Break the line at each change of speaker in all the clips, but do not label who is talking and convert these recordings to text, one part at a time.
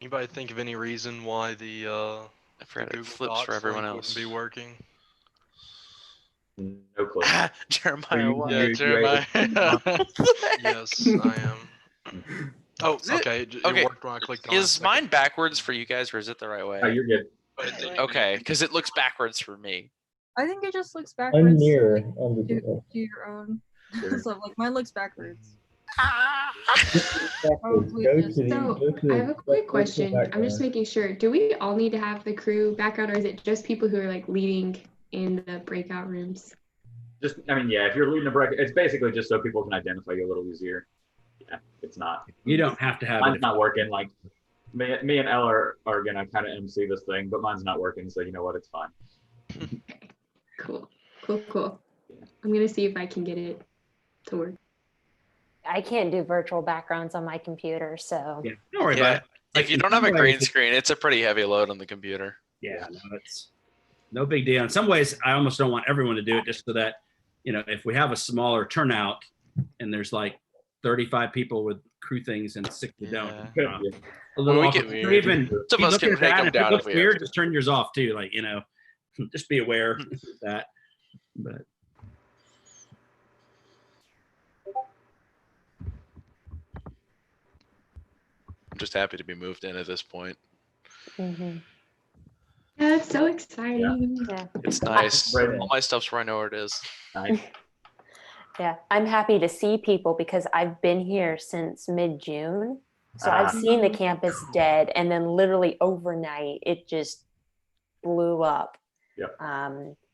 Anybody think of any reason why the
I forgot it
Google
flips
Docs
for everyone
link
else.
wouldn't be working?
No clue.
Jeremiah,
you-
what?
Yeah,
you-
Jeremiah.
What the heck?
Yes, I am. Oh,
Is it-
okay. It
okay,
worked when I clicked on it.
Is mine backwards for you guys, or is it the right way?
Oh, you're good.
Okay, because it looks backwards for me.
I think it just looks
I'm
backwards.
near
like,
on the
to your own.
Sure.
So like mine looks backwards.
Backwards. Go to the,
So,
go to
I have a quick
go to the
question. I'm just
background.
making sure. Do we all need to have the crew background, or is it just people who are like leading in the breakout rooms?
Just, I mean, yeah, if you're leading a break, it's basically just so people can identify you a little easier. Yeah, it's not.
You don't have to have
Mine's
it.
not working. Like, me and Elle are gonna kind of MC this thing, but mine's not working, so you know what? It's fine.
Cool. Cool.
Yeah.
I'm gonna see if I can get it to work.
I can't do virtual backgrounds on my computer, so
Yeah, don't worry
Yeah.
about it.
If you don't have a green screen, it's a pretty heavy load on the computer.
Yeah, no, it's no big deal. In some ways, I almost don't want everyone to do it just so that, if we have a smaller turnout and there's like 35 people with crew things and 60 don't.
Yeah.
A little
we
off.
can-
Or even
Some of
you
us
look
can
at
take
that,
them
if it
down
looks
if we have
weird,
to.
just turn yours off too. Like, just be aware of that. But
I'm just happy to be moved in at this point.
mhm.
Yeah, that's so exciting.
Yeah.
It's nice.
Right.
All my stuff's where I know where it is.
Nice.
Yeah, I'm happy to see people because I've been here since mid-June. So I've seen the campus dead, and then literally overnight it just blew up.
Yep.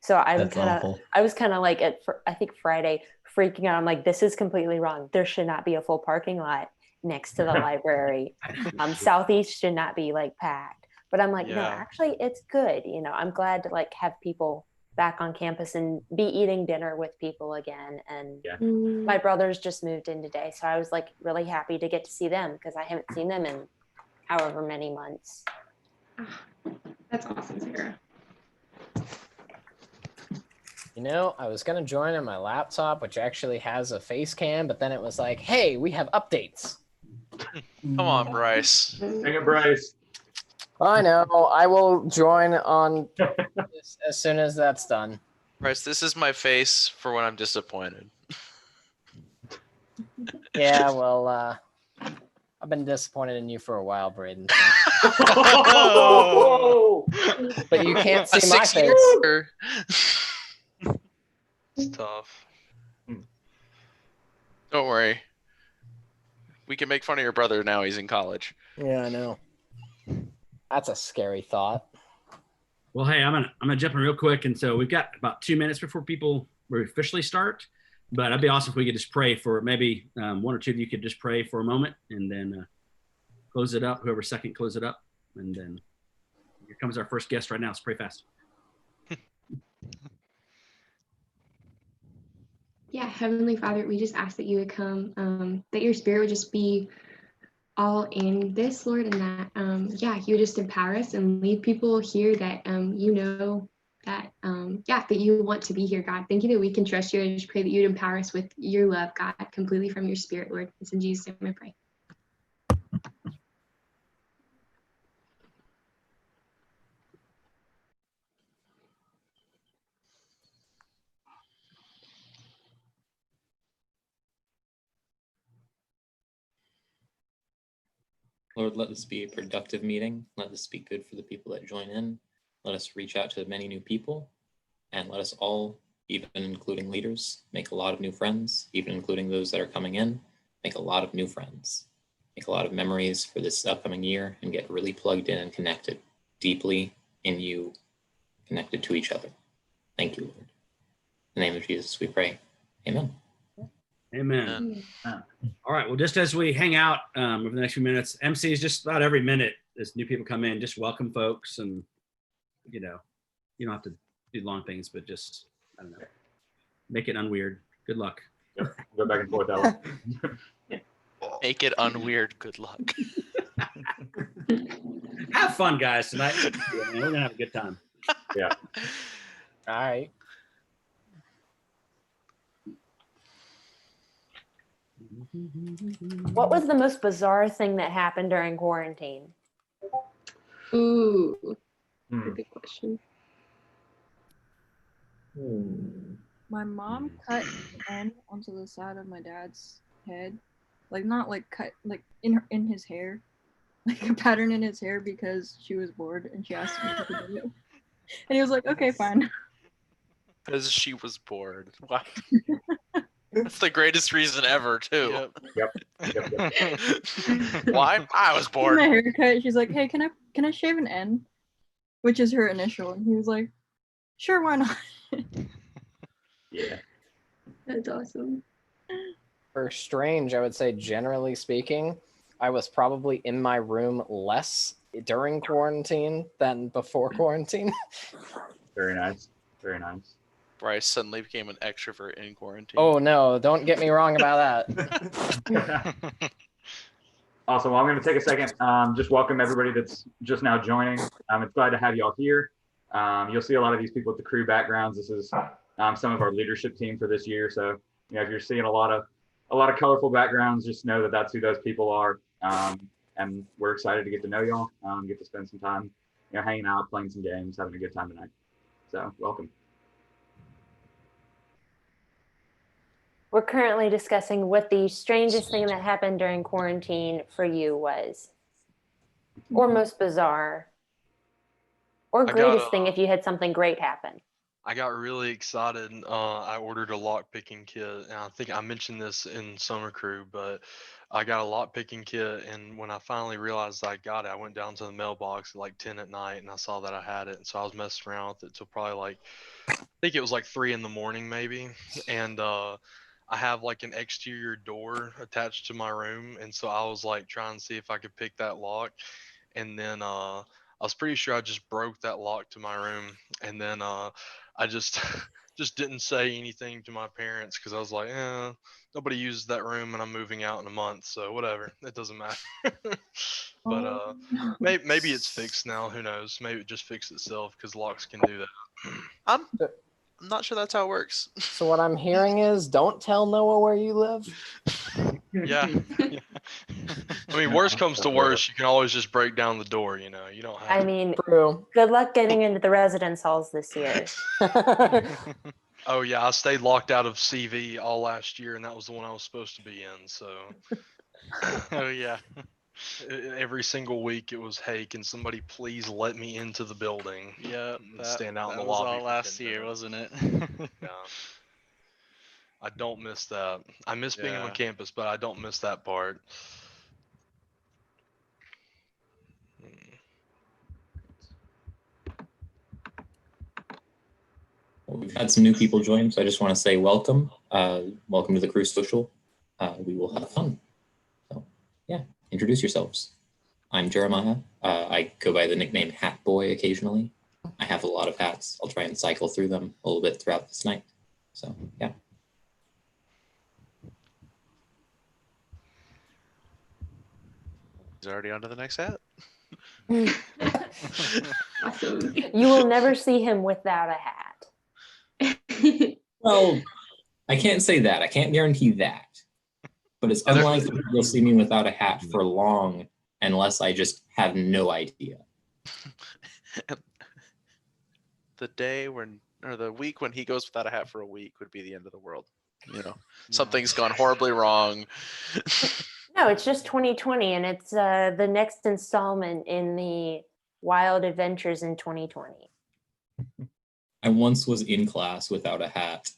So
That's awful.
I was kind of like I think Friday freaking out. I'm like, this is completely wrong. There should not be a full parking lot next to the library. Southeast should not be like packed. But I'm like, no,
Yeah.
actually it's good. I'm glad to like have people back on campus and be eating dinner with people again. And
Yeah.
my brothers just moved in today, so I was like really happy to get to see them because I haven't seen them in however many months.
That's awesome, Sarah.
I was gonna join on my laptop, which actually has a face cam, but then it was like, hey, we have updates.
Come on, Bryce.
Hang it, Bryce.
I know. I will join on this as soon as that's done.
Bryce, this is my face for when I'm disappointed.
Yeah, well, I've been disappointed in you for a while, Braden.
Oh!
But you can't
A
see my
6 year
face.
older.
It's tough.
Don't worry. We can make fun of your brother now he's in college.
Yeah, I know. That's a scary thought.
well, hey, I'm gonna jump in real quick, and so we've got about 2 minutes before we officially start. But it'd be awesome if we could just pray for maybe one or two of you could just pray for a moment, and then close it up. Whoever's second, close it up, and then here comes our first guest right now. Let's pray fast.
Yeah, Heavenly Father, we just ask that you would come, that your spirit would just be all in this, Lord, and that, you would just empower us and lead people here that, that you want to be here, God. Thank you that we can trust you. I just pray that you'd empower us with your love, God, completely from your spirit, Lord. It's in Jesus' name I pray.
Lord, let this be a productive meeting. Let this be good for the people that join in. Let us reach out to many new people, and let us all, even including leaders, make a lot of new friends, even including those that are coming in, make a lot of new friends, make a lot of memories for this upcoming year, and get really plugged in and connected deeply in you, connected to each other. Thank you, Lord. In the name of Jesus, we pray. Amen.
Amen. All right. Well, just as we hang out over the next few minutes, MC is just about every minute as new people come in, just welcome folks, and you don't have to do long things, but just I don't know, make it unweird. Good luck.
Yep. Go back and forth that one.
Make it unweird. Good luck.
Have fun, guys, tonight. Yeah, man, we're gonna have a good time.
Yeah.
All right.
What was the most bizarre thing that happened during quarantine?
Ooh,
Hmm.
good question.
My mom cut an N onto the side of my dad's head, like not like cut like in his hair, like a pattern in his hair because she was bored and she asked me to do it, and he was like, "Okay, fine."
Because she was bored. Wow. That's the greatest reason ever, too.
Yep.
Why? I was
My
bored.
haircut. She's like, "Hey, can I shave an N?" Which is her initial, and he was like, "Sure, why not?"
Yeah.
That's awesome.
For strange, I would say generally speaking, I was probably in my room less during quarantine than before quarantine.
Very nice. Very nice.
Bryce suddenly became an extrovert in quarantine.
Oh no, don't get me wrong about that.
Awesome. Well, I'm going to take a second. Just welcome everybody that's just now joining. It's glad to have you all here. You'll see a lot of these people with the crew backgrounds. This is some of our leadership team for this year. So, if you're seeing a lot of colorful backgrounds, just know that that's who those people are. And we're excited to get to know y'all. Get to spend some time, hanging out, playing some games, having a good time tonight. So, welcome.
We're currently discussing what the strangest thing that happened during quarantine for you was, or most bizarre, or
I got,
greatest thing if you had something great happen.
I got really excited. I ordered a lock picking kit, and I think I mentioned this in summer crew, but I got a lock picking kit, and when I finally realized I got it, I went down to the mailbox at like 10 at night, and I saw that I had it, and so I was messing around with it till probably like, I think it was like 3 in the morning maybe, and I have like an exterior door attached to my room, and so I was like trying to see if I could pick that lock, and then I was pretty sure I just broke that lock to my room, and then I just just didn't say anything to my parents because I was like, nobody uses that room, and I'm moving out in a month, so whatever, it doesn't matter. But maybe it's fixed now. Who knows? Maybe it just fixed itself because locks can do that.
I'm not sure that's how it works.
So what I'm hearing is, don't tell Noah where you live.
Yeah. I mean, worst comes to worst, you can always just break down the door. You don't have.
I mean,
True.
good luck getting into the residence halls this year.
Oh yeah, I stayed locked out of CV all last year, and that was the one I was supposed to be in. So
Oh yeah.
every single week it was, hey, can somebody please let me into the building?
Yeah.
And stand out in the
that was
lobby
all
for
last
10
year,
minutes.
wasn't it?
Yeah. I don't miss that. I miss being on
Yeah.
campus, but I don't miss that part.
Well, we've had some new people join, so I just want to say welcome. Welcome to the Crew Social. We will have fun. So, yeah, introduce yourselves. I'm Jeremiah. I go by the nickname Hat Boy occasionally. I have a lot of hats. I'll try and cycle through them a little bit throughout this night. So, yeah.
He's already on to the next hat.
Awesome.
You will never see him without a hat.
Well, I can't say that. I can't guarantee that. But it's unlikely you'll see me without a hat for long unless I just have no idea.
The day when, or the week when he goes without a hat for a week would be the end of the world. Something's gone horribly wrong.
No, it's just 2020, and it's the next installment in the Wild Adventures in 2020.
I once was in class without a hat,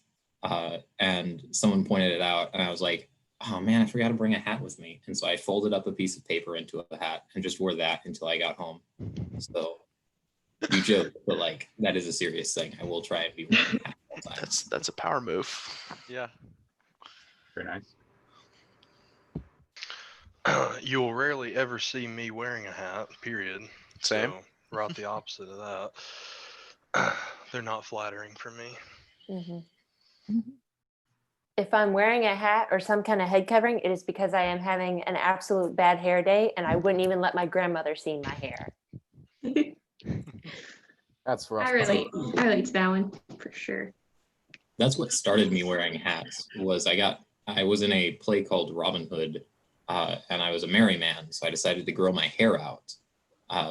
and someone pointed it out, and I was like, oh man, I forgot to bring a hat with me. And so I folded up a piece of paper into a hat and just wore that until I got home. So you joke, but like that is a serious thing. I will try and be wearing a hat all the time.
That's a power move.
Yeah.
Very nice.
You'll rarely ever see me wearing a hat, period.
Same.
So, right the opposite of that. They're not flattering for me.
Mm-hmm. If I'm wearing a hat or some kind of head covering, it is because I am having an absolute bad hair day, and I wouldn't even let my grandmother see my hair.
That's rough.
I relate to that one for sure.
That's what started me wearing hats. I was in a play called Robin Hood, and I was a merry man, so I decided to grow my hair out.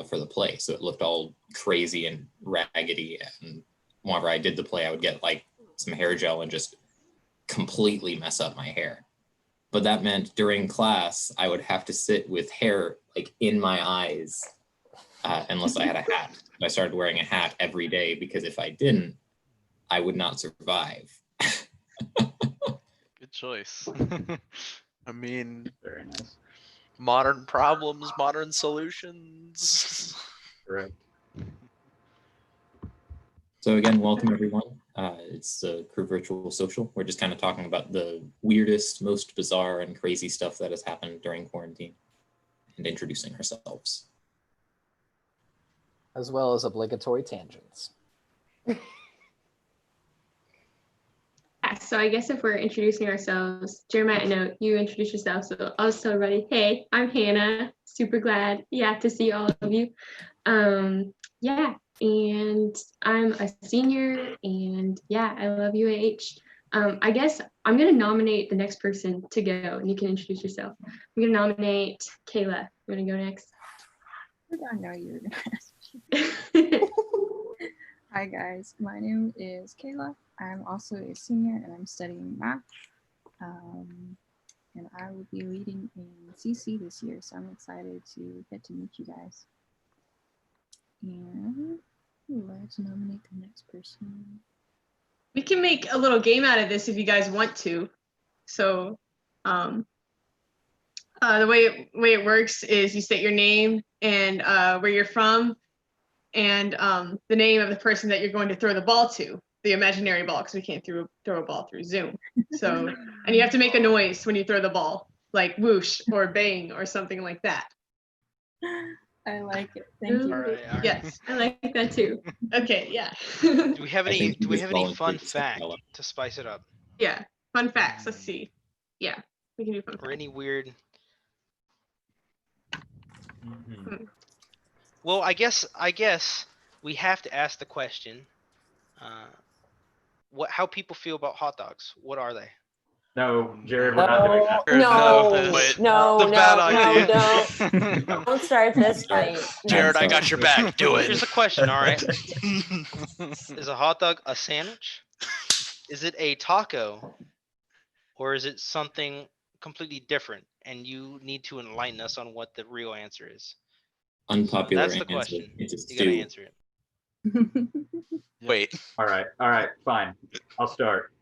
for the play. So it looked all crazy and raggedy. And whenever I did the play, I would get like some hair gel and just completely mess up my hair. But that meant during class, I would have to sit with hair like in my eyes unless I had a hat. I started wearing a hat every day because if I didn't, I would not survive.
Good choice. I mean,
Very nice.
modern problems, modern solutions.
Correct.
So again, welcome everyone. It's the Crew Virtual Social. We're just kind of talking about the weirdest, most bizarre and crazy stuff that has happened during quarantine and introducing ourselves.
As well as obligatory tangents.
Yeah, so I guess if we're introducing ourselves, Jeremiah, I know you introduce yourself, so I'll just tell everybody, hey, I'm Hannah. Super glad, to see all of you. Yeah, and I'm a senior, and I love UAH. I guess I'm gonna nominate the next person to go, and you can introduce yourself. I'm gonna nominate Kayla. You wanna go next?
I know you were gonna ask me. Hi guys, my name is Kayla. I'm also a senior and I'm studying math. And I will be leading in CC this year, so I'm excited to get to meet you guys. And let's nominate the next person.
We can make a little game out of this if you guys want to. So the way it works is you state your name and where you're from and the name of the person that you're going to throw the ball to, the imaginary ball, because we can't throw a ball through Zoom. So, and you have to make a noise when you throw the ball, like whoosh or bang or something like that.
I like it. Thank you.
All right. Yes, I like that too. Okay, yeah.
Do we have any fun
volunteered
fact
to
to spice it up?
Yeah, fun facts. Let's see. Yeah, we can do fun
Or
facts.
any weird?
Mhm.
Well, I guess we have to ask the question. How people feel about hot dogs? What are they?
No, Jared, we're not doing that.
No,
The bad idea.
don't start this fight.
Jared, I got your back. Do it.
Here's the question. All right. Is a hot dog a sandwich? Is it a taco? Or is it something completely different? And you need to enlighten us on what the real answer is.
Unpopular
That's the
answer.
question.
It's a
You gotta
stew.
answer it.
Wait.
All right, fine. I'll start.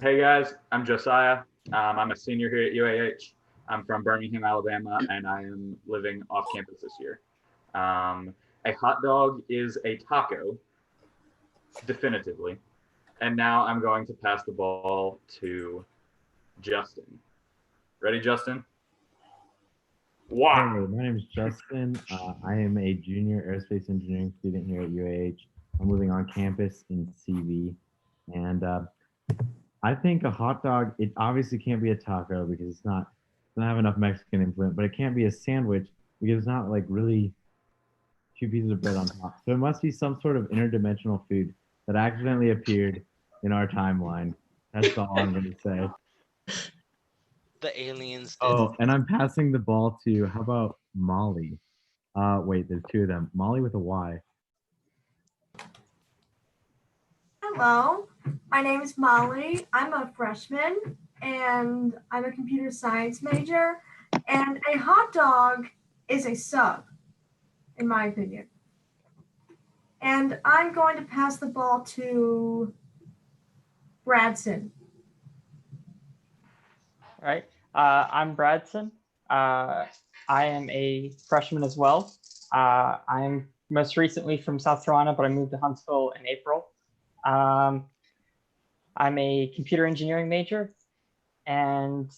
Hey guys, I'm Josiah. I'm a senior here at UAH. I'm from Birmingham, Alabama, and I am living off campus this year. A hot dog is a taco, definitively. And now I'm going to pass the ball to Justin. Ready, Justin? Wow.
Hey, my name is Justin. I am a junior aerospace engineering student here at UAH. I'm living on campus in CV. And I think a hot dog, it obviously can't be a taco because it doesn't have enough Mexican influence, but it can't be a sandwich because it's not like really two pieces of bread on top. So it must be some sort of interdimensional food that accidentally appeared in our timeline. That's all I'm going to say.
The aliens.
Oh, and I'm passing the ball to, how about Molly? Wait, there's two of them. Molly with a Y.
Hello, my name is Molly. I'm a freshman and I'm a computer science major. And a hot dog is a sub, in my opinion. And I'm going to pass the ball to Bradson.
All right. I'm Bradson. I am a freshman as well. I'm most recently from South Carolina, but I moved to Huntsville in April. I'm a computer engineering major, and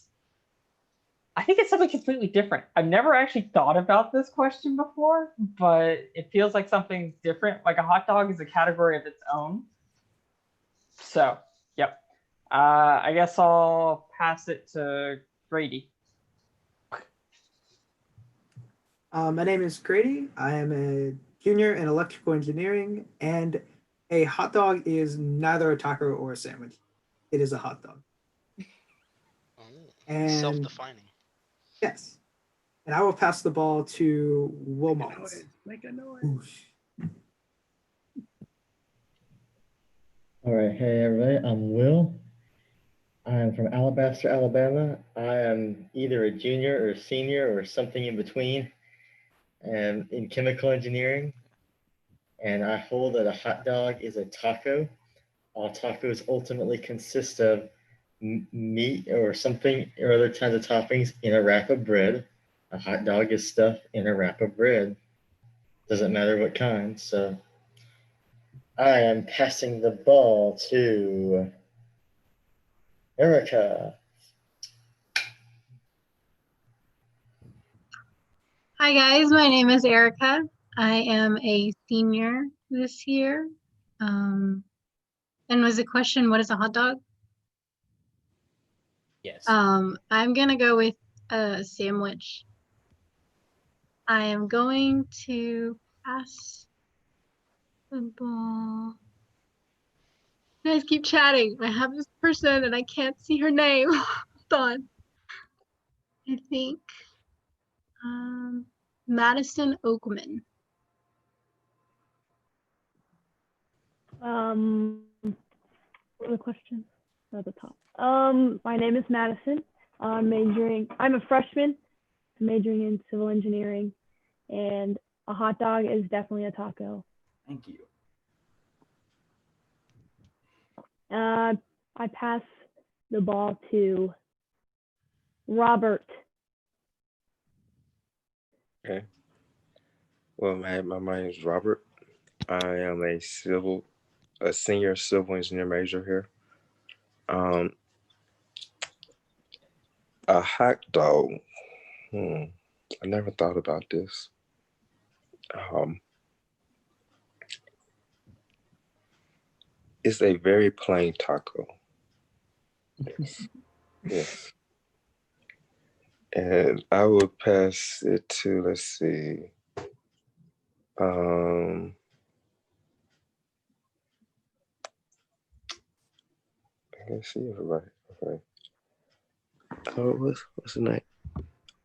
I think it's something completely different. I've never actually thought about this question before, but it feels like something different. Like a hot dog is a category of its own. So, yep. I guess I'll pass it to Grady.
My name is Grady. I am a junior in electrical engineering, and a hot dog is neither a taco or a sandwich. It is a hot dog. And
Self-defining.
yes. And I will pass the ball to Will Mullins.
Make a noise.
All right, hey everybody, I'm Will. I'm from Alabaster, Alabama. I am either a junior or a senior or something in between, and in chemical engineering. And I hold that a hot dog is a taco. All tacos ultimately consist of meat or something or other kinds of toppings in a wrap of bread. A hot dog is stuff in a wrap of bread. Doesn't matter what kind. So I am passing the ball to Erica.
Hi guys, my name is Erica. I am a senior this year. And was the question, what is a hot dog?
Yes.
I'm gonna go with a sandwich. I am going to pass the ball. You guys keep chatting. I have this person and I can't see her name. Hold on. I think Madison Oakman.
What are the questions at the top? My name is Madison. I'm a freshman, majoring in civil engineering, and a hot dog is definitely a taco.
Thank you.
I pass the ball to Robert.
Okay. Well, my name is Robert. I am a senior civil engineer major here. A hot dog. I never thought about this. It's a very plain taco. Yes. And I would pass it to, let's see. I can see everybody. Okay. Oh, what's the name?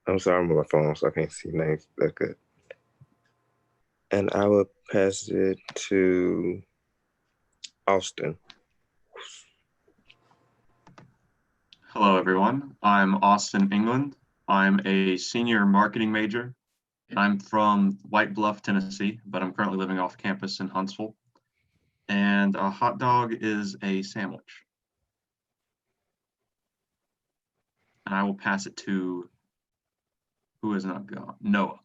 I'm sorry, I'm on my phone, so I can't see names that good. And I would pass it to Austin.
Hello, everyone. I'm Austin England. I'm a senior marketing major. I'm from White Bluff, Tennessee, but I'm currently living off campus in Huntsville. And a hot dog is a sandwich. And I will pass it to who is not gone? Noah.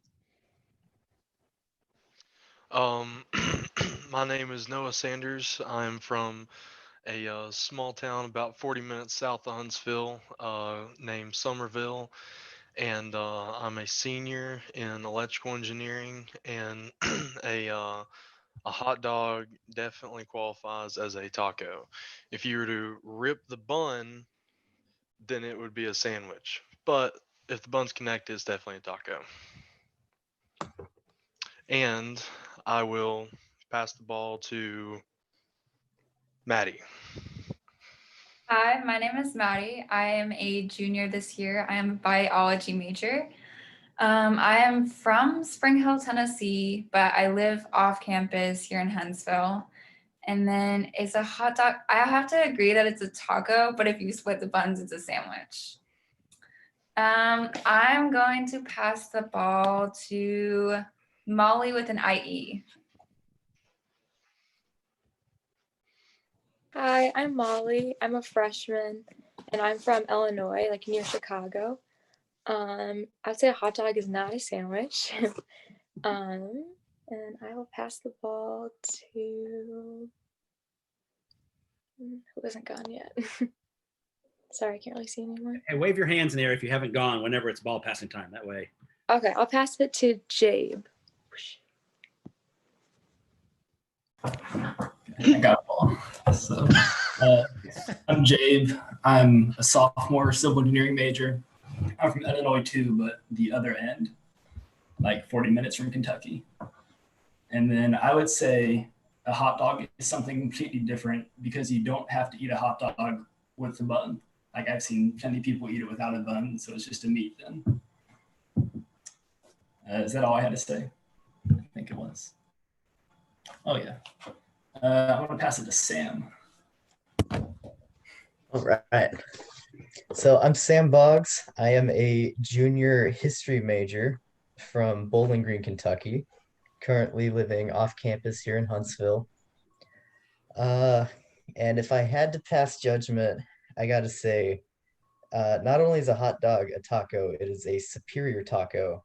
My name is Noah Sanders. I'm from a small town about 40 minutes south of Huntsville, named Somerville, and I'm a senior in electrical engineering. And a hot dog definitely qualifies as a taco. If you were to rip the bun, then it would be a sandwich. But if the bun's connected, it's definitely a taco. And I will pass the ball to Maddie.
Hi, my name is Maddie. I am a junior this year. I am a biology major. I am from Spring Hill, Tennessee, but I live off campus here in Huntsville. And then it's a hot dog. I have to agree that it's a taco, but if you split the buns, it's a sandwich. I'm going to pass the ball to Molly with an IE.
Hi, I'm Molly. I'm a freshman and I'm from Illinois, like near Chicago. I'd say a hot dog is not a sandwich. And I will pass the ball to who hasn't gone yet. Sorry, I can't really see anymore.
Hey, wave your hands in the air if you haven't gone whenever it's ball passing time. That way.
Okay, I'll pass it to Jabe.
I got a ball. So, I'm Jabe. I'm a sophomore civil engineering major. I'm from Illinois too, but the other end, like 40 minutes from Kentucky. And then I would say a hot dog is something completely different because you don't have to eat a hot dog with the bun. Like I've seen plenty of people eat it without a bun, so it's just a meat then. Is that all I had to say? I think it was. Oh yeah. I want to pass it to Sam.
All right. So I'm Sam Boggs. I am a junior history major from Bowling Green, Kentucky, currently living off campus here in Huntsville. And if I had to pass judgment, I got to say, not only is a hot dog a taco, it is a superior taco,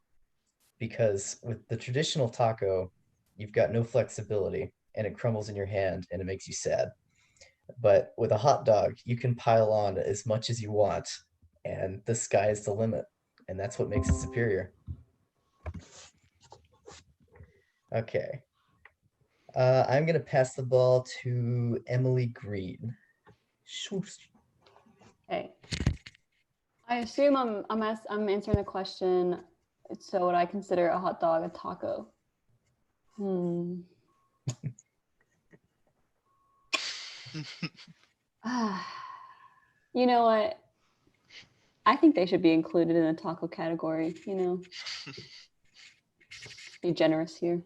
because with the traditional taco, you've got no flexibility and it crumbles in your hand and it makes you sad. But with a hot dog, you can pile on as much as you want and the sky is the limit. And that's what makes it superior. Okay. I'm going to pass the ball to Emily Green.
Okay. I assume I'm answering the question. So would I consider a hot dog a taco? You know what? I think they should be included in the taco category, you know. Be generous here.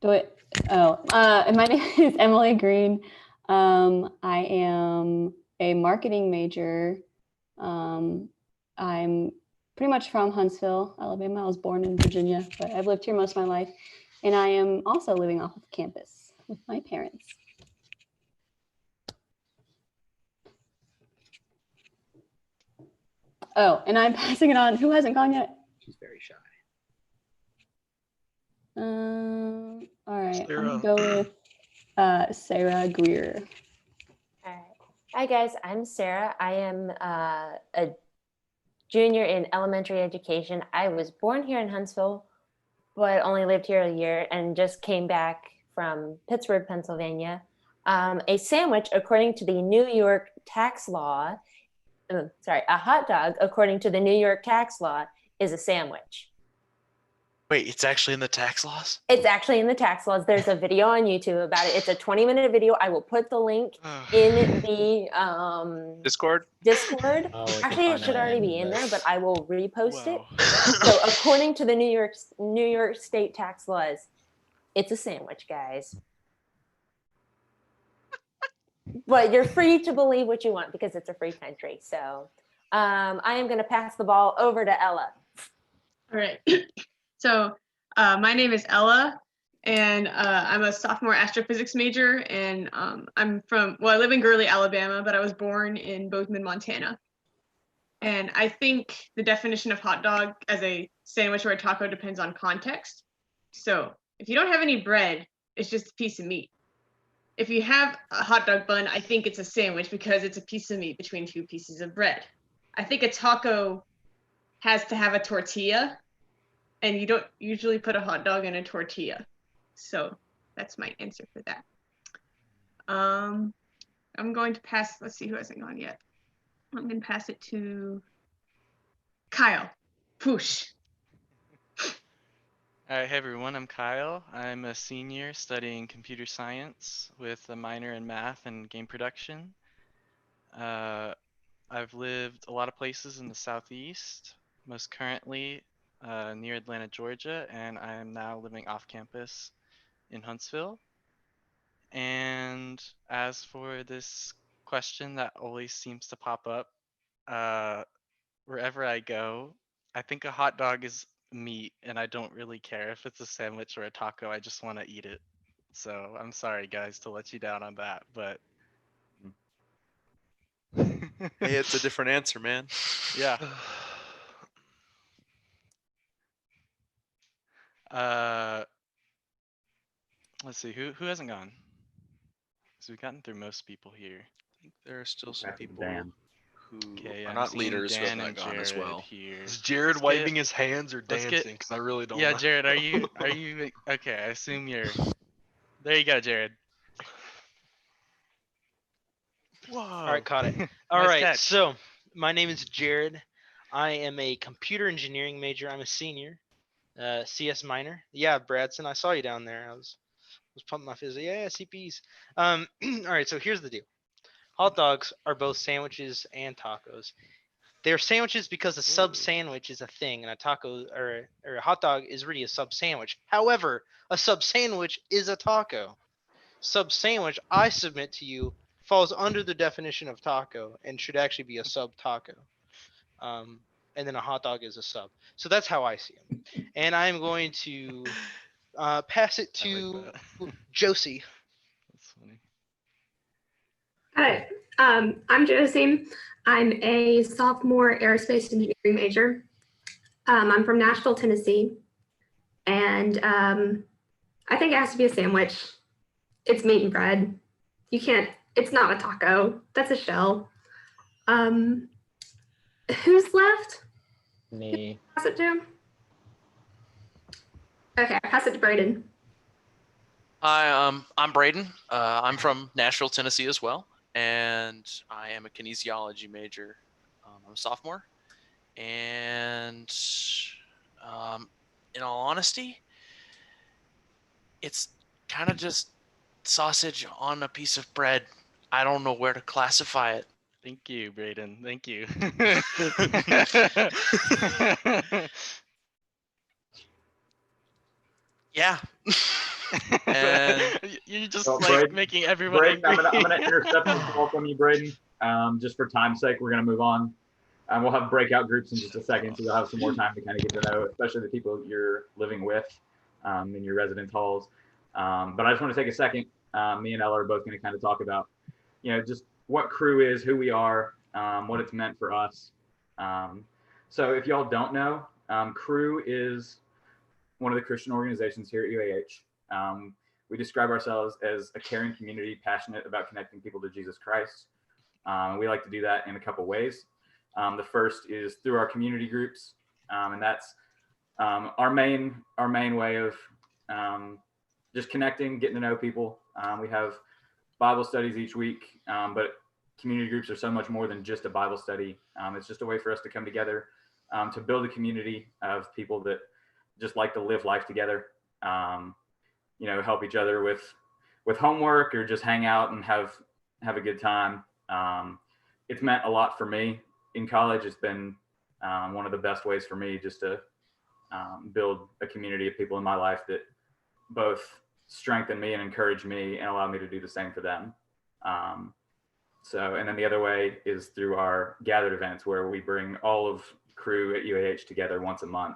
And my name is Emily Green. I am a marketing major. I'm pretty much from Huntsville, Alabama. I was born in Virginia, but I've lived here most of my life. And I am also living off of campus with my parents. Oh, and I'm passing it on. Who hasn't gone yet?
She's very shy.
All right,
Sarah.
I'm gonna go with Sarah Greer.
All right. Hi guys, I'm Sarah. I am a junior in elementary education. I was born here in Huntsville, but only lived here a year and just came back from Pittsburgh, Pennsylvania. A sandwich, according to the New York tax law, a hot dog, according to the New York tax law, is a sandwich.
Wait, it's actually in the tax laws?
It's actually in the tax laws. There's a video on YouTube about it. It's a 20-minute video. I will put the link in the
Discord.
Actually, it should already be in there, but I will repost it. So according to the New York State tax laws, it's a sandwich, guys. But you're free to believe what you want because it's a free country. So I am going to pass the ball over to Ella.
All right. So my name is Ella, and I'm a sophomore astrophysics major, and I live in Gurley, Alabama, but I was born in Bozeman, Montana. And I think the definition of hot dog as a sandwich or a taco depends on context. So if you don't have any bread, it's just a piece of meat. If you have a hot dog bun, I think it's a sandwich because it's a piece of meat between two pieces of bread. I think a taco has to have a tortilla, and you don't usually put a hot dog in a tortilla. So that's my answer for that. I'm going to pass, let's see who hasn't gone yet. I'm going to pass it to Kyle. Poosh.
All right, hey everyone, I'm Kyle. I'm a senior studying computer science with a minor in math and game production. I've lived a lot of places in the Southeast, most currently near Atlanta, Georgia, and I am now living off campus in Huntsville. And as for this question that always seems to pop up wherever I go, I think a hot dog is meat, and I don't really care if it's a sandwich or a taco. I just want to eat it. So I'm sorry, guys, to let you down on that, but
Hey, it's a different answer, man.
yeah. Let's see, who hasn't gone? Because we've gotten through most people here.
I think there are still some people
Dan.
who
Okay,
are
I'm
not
seeing
leaders who have
Dan
not
and
gone as
Jared
well.
here.
Is Jared
Let's
waving
get-
his hands or
let's
dancing?
get-
Because I really don't
Yeah,
know.
Jared, are you okay? I assume you're. There you go, Jared. Whoa.
All right, caught it. All
Nice
right,
catch.
so my name is Jared. I am a computer engineering major. I'm a senior, CS minor. Yeah, Bradson, I saw you down there. I was pumping my fist. Yeah, CPs. All right, so here's the deal. Hot dogs are both sandwiches and tacos. They're sandwiches because a sub sandwich is a thing, and a taco or a hot dog is really a sub sandwich. However, a sub sandwich is a taco. Sub sandwich, I submit to you, falls under the definition of taco and should actually be a sub taco. And then a hot dog is a sub. So that's how I see them. And I'm going to pass it to Josie.
That's funny.
Hi, I'm Josie. I'm a sophomore aerospace engineering major. I'm from Nashville, Tennessee. And I think it has to be a sandwich. It's meat and bread. You can't, it's not a taco. That's a shell. Who's left?
Me.
Pass it to? Okay, I pass it to Braden.
Hi, I'm Braden. I'm from Nashville, Tennessee as well, and I am a kinesiology major. I'm a sophomore, and in all honesty, it's kind of just sausage on a piece of bread. I don't know where to classify it.
Thank you, Braden. Thank you.
Yeah. And
You're just
Well,
like
Braden-
making everyone
Braden,
angry.
I'm gonna intercept this call from you, Braden. Just for time's sake, we're gonna move on. We'll have breakout groups in just a second, so you'll have some more time to kind of get to know, especially the people you're living with in your residence halls. But I just want to take a second. Me and Ella are both going to kind of talk about, just what Cru is, who we are, what it's meant for us. So if y'all don't know, Cru is one of the Christian organizations here at UAH. We describe ourselves as a caring community passionate about connecting people to Jesus Christ. We like to do that in a couple ways. The first is through our community groups, and that's our main way of just connecting, getting to know people. We have Bible studies each week, but community groups are so much more than just a Bible study. It's just a way for us to come together to build a community of people that just like to live life together. Help each other with homework or just hang out and have a good time. It's meant a lot for me in college. It's been one of the best ways for me just to build a community of people in my life that both strengthen me and encourage me and allow me to do the same for them. And then the other way is through our gathered events where we bring all of Cru at UAH together once a month.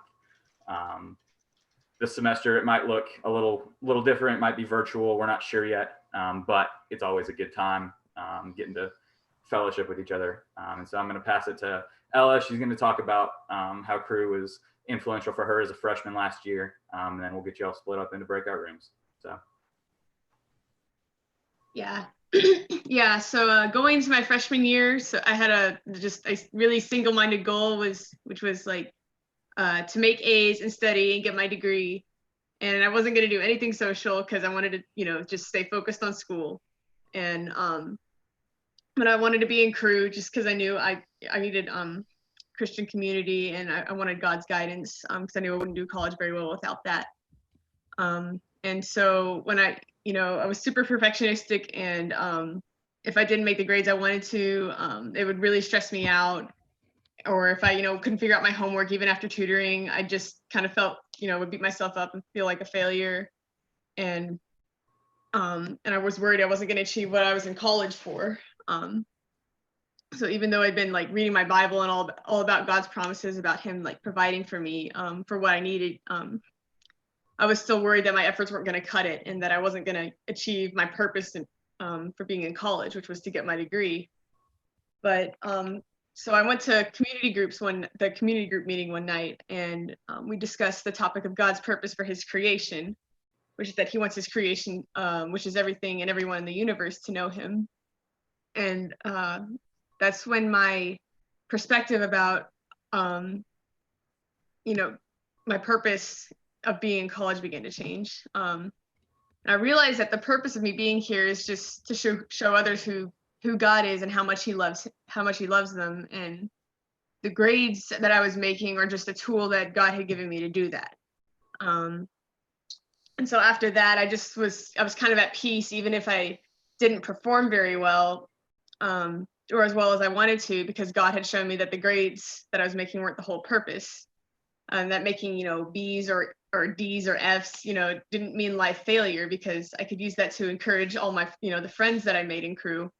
This semester it might look a little different. It might be virtual. We're not sure yet, but it's always a good time getting to fellowship with each other. And so I'm going to pass it to Ella. She's going to talk about how Cru was influential for her as a freshman last year, and then we'll get you all split up into breakout rooms. So.
Yeah. Yeah. So going into my freshman year, so I had a really single-minded goal which was like to make A's and study and get my degree. And I wasn't going to do anything social because I wanted to, just stay focused on school. And but I wanted to be in Cru just because I knew I needed Christian community, and I wanted God's guidance because I knew I wouldn't do college very well without that. And so when I was super perfectionistic, and if I didn't make the grades I wanted to, it would really stress me out. Or if I, couldn't figure out my homework even after tutoring, I just kind of felt, would beat myself up and feel like a failure. And I was worried I wasn't going to achieve what I was in college for. So even though I'd been like reading my Bible and all about God's promises about Him like providing for me for what I needed, I was still worried that my efforts weren't going to cut it and that I wasn't going to achieve my purpose for being in college, which was to get my degree. But so I went to the community group meeting one night, and we discussed the topic of God's purpose for His creation, which is that He wants His creation, which is everything and everyone in the universe, to know Him. And that's when my perspective about, my purpose of being in college began to change. I realized that the purpose of me being here is just to show others who God is and how much He loves them. And the grades that I was making are just a tool that God had given me to do that. And so after that, I was kind of at peace, even if I didn't perform very well. or as well as I wanted to, because God had shown me that the grades that I was making weren't the whole purpose. And that making, B's or D's or F's, didn't mean life failure, because I could use that to encourage all my, the friends that I made in crew.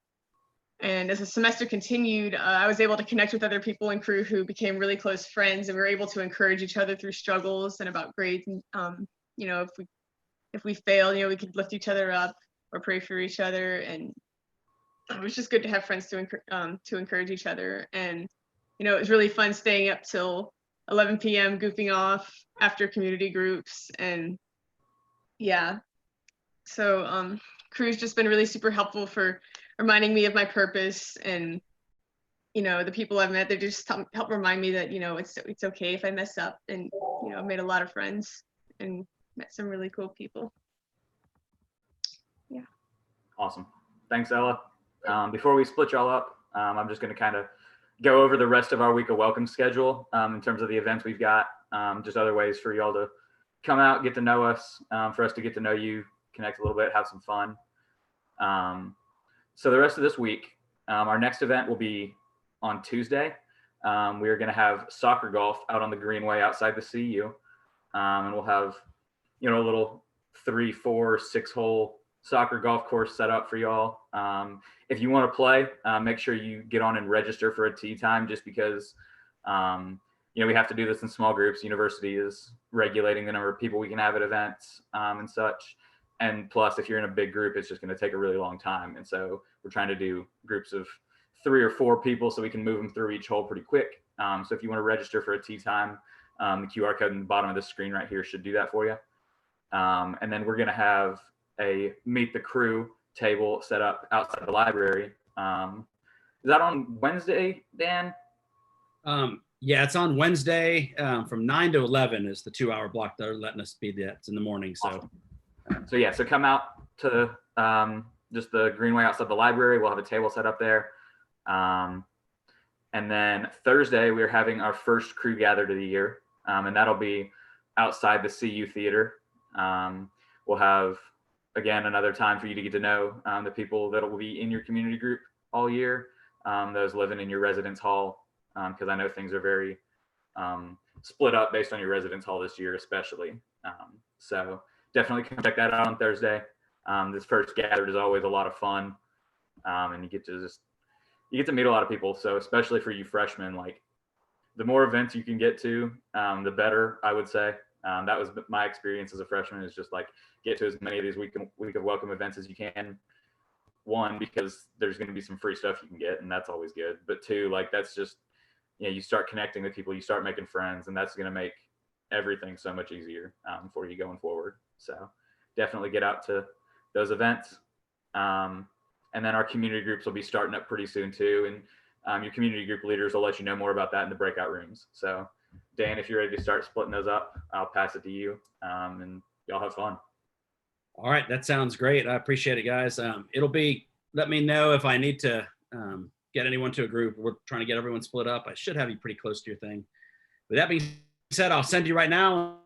And as the semester continued, I was able to connect with other people in crew who became really close friends, and we were able to encourage each other through struggles and about grades. And, if we failed, we could lift each other up or pray for each other. And it was just good to have friends to encourage each other. And, it was really fun staying up till 11 p.m. goofing off after community groups. And yeah, so crew's just been really super helpful for reminding me of my purpose. And the people I've met, they just help remind me that it's okay if I mess up. And I've made a lot of friends and met some really cool people. Yeah.
Awesome. Thanks, Ella. Before we split y'all up, I'm just going to kind of go over the rest of our week of welcome schedule in terms of the events we've got, just other ways for y'all to come out, get to know us, for us to get to know you, connect a little bit, have some fun. So the rest of this week, our next event will be on Tuesday. We are going to have soccer golf out on the greenway outside the CU. And we'll have, a little 3, 4, 6 hole soccer golf course set up for y'all. If you want to play, make sure you get on and register for a tee time, just because, we have to do this in small groups. University is regulating the number of people we can have at events and such. And plus, if you're in a big group, it's just going to take a really long time. And so we're trying to do groups of 3 or 4 people so we can move them through each hole pretty quick. So if you want to register for a tee time, the QR code in the bottom of the screen right here should do that for you. And then we're going to have a meet the crew table set up outside the library. Is that on Wednesday, Dan?
Yeah, it's on Wednesday from 9 to 11 is the 2-hour block they're letting us be there. It's in the morning. So.
Awesome. So come out to just the greenway outside the library. We'll have a table set up there. And then Thursday, we're having our first crew gather of the year. And that'll be outside the CU Theater. We'll have, again, another time for you to get to know the people that will be in your community group all year, those living in your residence hall, because I know things are very split up based on your residence hall this year, especially. So definitely come check that out on Thursday. This first gathered is always a lot of fun, and you get to meet a lot of people. So especially for you freshmen, like the more events you can get to, the better, I would say. That was my experience as a freshman, is just like get to as many of these week of welcome events as you can. 1, because there's going to be some free stuff you can get, and that's always good. But 2, like that's just, you start connecting with people, you start making friends, and that's going to make everything so much easier for you going forward. So definitely get out to those events. And then our community groups will be starting up pretty soon too. And your community group leaders will let you know more about that in the breakout rooms. So Dan, if you're ready to start splitting those up, I'll pass it to you, and y'all have fun.
All right. That sounds great. I appreciate it, guys. Let me know if I need to get anyone to a group. We're trying to get everyone split up. I should have you pretty close to your thing. With that being said, I'll send you right now.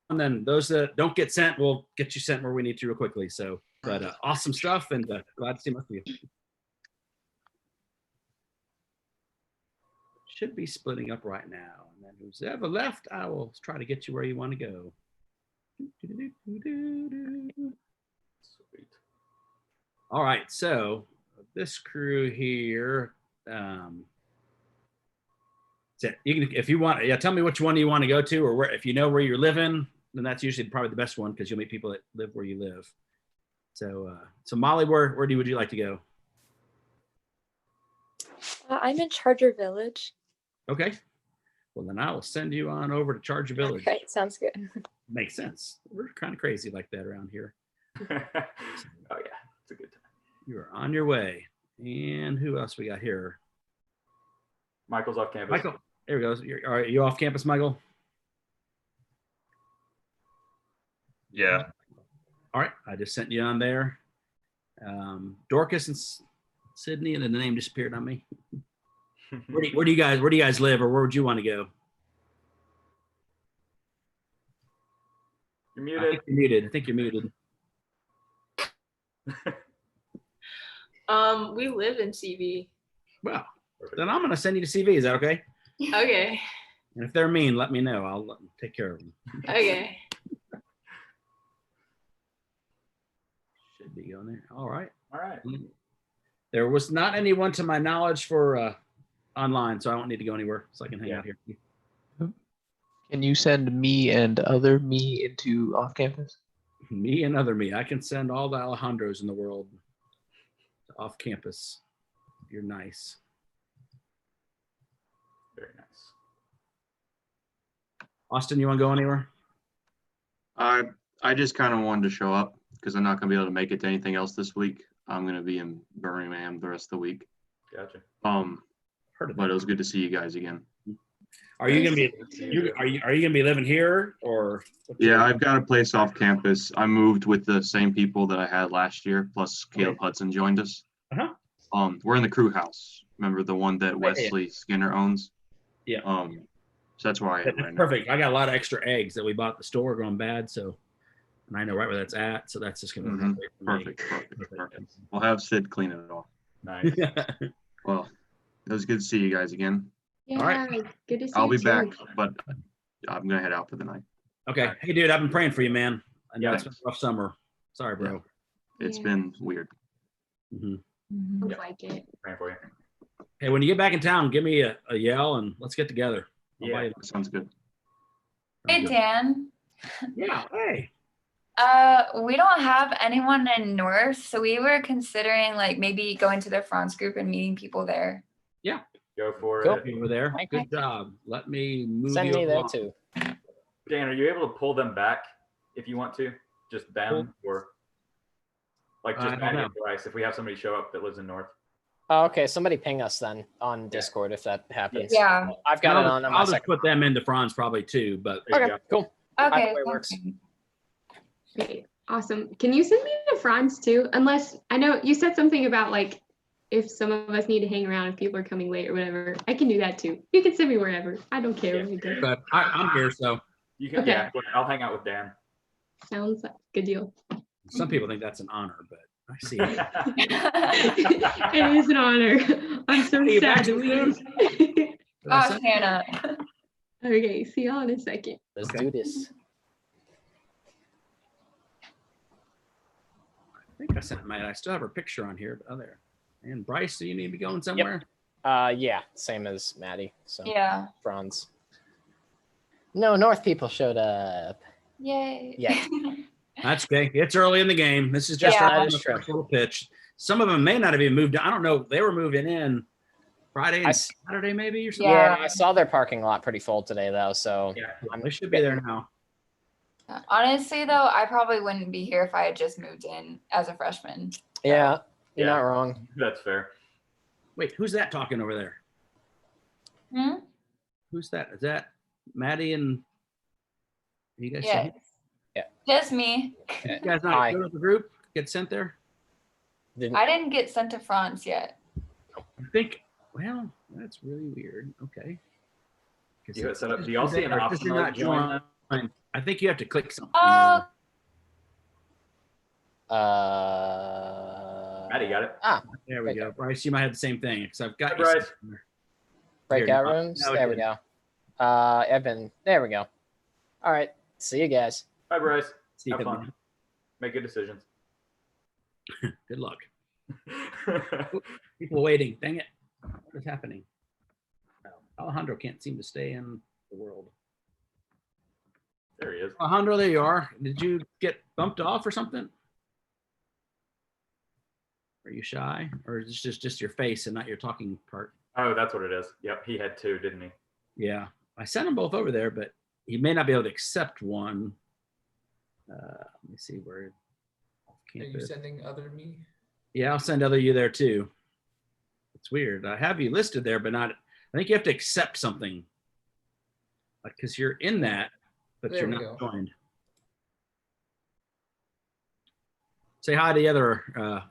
And then those that don't get sent, we'll get you sent where we need to real quickly. So, but awesome stuff, and glad to see most of you. Should be splitting up right now. And then who's ever left, I will try to get you where you want to go. Sweet. All right, so this crew here. You can, if you want, tell me which one you want to go to, or where, if you know where you're living, then that's usually probably the best one, because you'll meet people that live where you live. So, Molly, where would you like to go?
I'm in Charger Village.
Okay. Well, then I will send you on over to Charger Village.
Okay, sounds good.
Makes sense. We're kind of crazy like that around here.
Oh yeah, it's a good time.
You are on your way. And who else we got here?
Michael's off campus.
Michael, there we go. Are you off campus, Michael?
Yeah.
All right, I just sent you on there. Dorcas and Sydney, and then the name disappeared on me. Where do you guys live, or where would you want to go?
You're muted.
I think you're muted.
We live in CV.
Well, then I'm going to send you to CV. Is that okay?
Okay.
And if they're mean, let me know. I'll take care of them.
Okay.
Should be on there. All right.
All right.
There was not anyone to my knowledge for online, so I don't need to go anywhere. So I can hang out here.
Can you send me and other me into off campus?
Me and other me. I can send all the Alejandros in the world to off campus. You're nice.
Very nice.
Austin, you want to go anywhere?
I just kind of wanted to show up because I'm not going to be able to make it to anything else this week. I'm going to be in Birmingham the rest of the week.
Gotcha.
But it was good to see you guys again.
Are you gonna be? Are you gonna be living here or?
Yeah, I've got a place off campus. I moved with the same people that I had last year. Plus, Caleb Hudson joined us. We're in the crew house. Remember the one that Wesley Skinner owns?
Yeah.
So that's where I am right now.
Perfect. I got a lot of extra eggs that we bought at the store going bad, so and I know right where that's at. So that's just gonna be
Perfect. We'll have Sid clean it off.
Nice.
Well, it was good to see you guys again.
Yeah,
All right.
good to see
I'll
you
be back,
too.
but I'm gonna head out for the night.
Okay. Hey, dude, I've been praying for you, man. I know
Yeah.
it's been a rough summer. Sorry, bro.
It's been weird.
Looks like it.
Praying for you.
Hey, when you get back in town, give me a yell and let's get together. I'll buy you-
Sounds good.
Hey, Dan.
Yeah. Hey.
We don't have anyone in North, so we were considering like maybe going to the France group and meeting people there.
Yeah.
Go for
Go
it.
over there. Good job. Let me move
Send
you
me there
along.
too.
Dan, are you able to pull them back if you want to? Just them or like
I
just
don't
Maddie
know.
and Bryce if we have somebody show up that lives in North.
Oh, okay, somebody ping us then on Discord if that happens.
Yeah.
I've got
I'll
it on my
I'll just
second.
put them into Franz probably too, but
Okay, cool.
Okay.
Either way works.
Okay, awesome. Can you send me to France too? Unless I know you said something about like if some of us need to hang around if people are coming late or whatever. I can do that too. You can send me wherever. I don't care. What you do.
but I'm here, so
You can,
Okay.
yeah. I'll hang out with Dan.
Sounds like a good deal.
some people think that's an honor, but I see it.
It is an honor. I'm so
Hey, you
sad
back
to leave.
Oh, Hannah.
Okay, see y'all in a second.
Let's do this.
I think I sent Matt. I still have her picture on here, but there. And Bryce, do you need to be going somewhere?
Yeah, same as Maddie. So
Yeah.
Franz. No North people showed up.
Yay.
Yeah.
That's okay. It's early in the game. This is just
Yeah,
our
that is true.
first little pitch. Some of them may not have even moved. I don't know. They were moving in Friday and Saturday, maybe or something.
Yeah, I saw their parking lot pretty full today though. So
They should be there now.
Honestly, though, I probably wouldn't be here if I had just moved in as a freshman.
Yeah, you're not wrong.
That's fair.
Wait, who's that talking over there?
Hmm?
Who's that? Is that Maddie and you guys?
Yes.
Yeah.
Just me.
You guys not go to the group? Get sent there?
I didn't get sent to France yet.
I think. Well, that's really weird. Okay.
You got it set up. Do y'all see an option
You're
like
not
join?
joined. I think you have to click something.
Oh,
Maddie got it.
There we go. Bryce, you might have the same thing because I've got
Hi,
you.
Bryce.
somewhere.
Breakout
Here,
rooms.
now
There we
did.
go. Evan. There we go. All right. See you guys.
Bye, Bryce.
See you,
Have
Kevin.
fun. Make good decisions.
Good luck. People waiting. Dang it. What is happening? Alejandro can't seem to stay in the world.
There he is.
Alejandro, there you are. Did you get bumped off or something? Are you shy? Or is this just your face and not your talking part?
Oh, that's what it is. Yep, he had two, didn't he?
Yeah. I sent them both over there, but he may not be able to accept one. Let me see where.
Are you sending other me?
Yeah, I'll send other you there too. It's weird. I have you listed there, but not. I think you have to accept something, like because you're in that, but
There
you're
we
not
go.
joined. Say hi to the other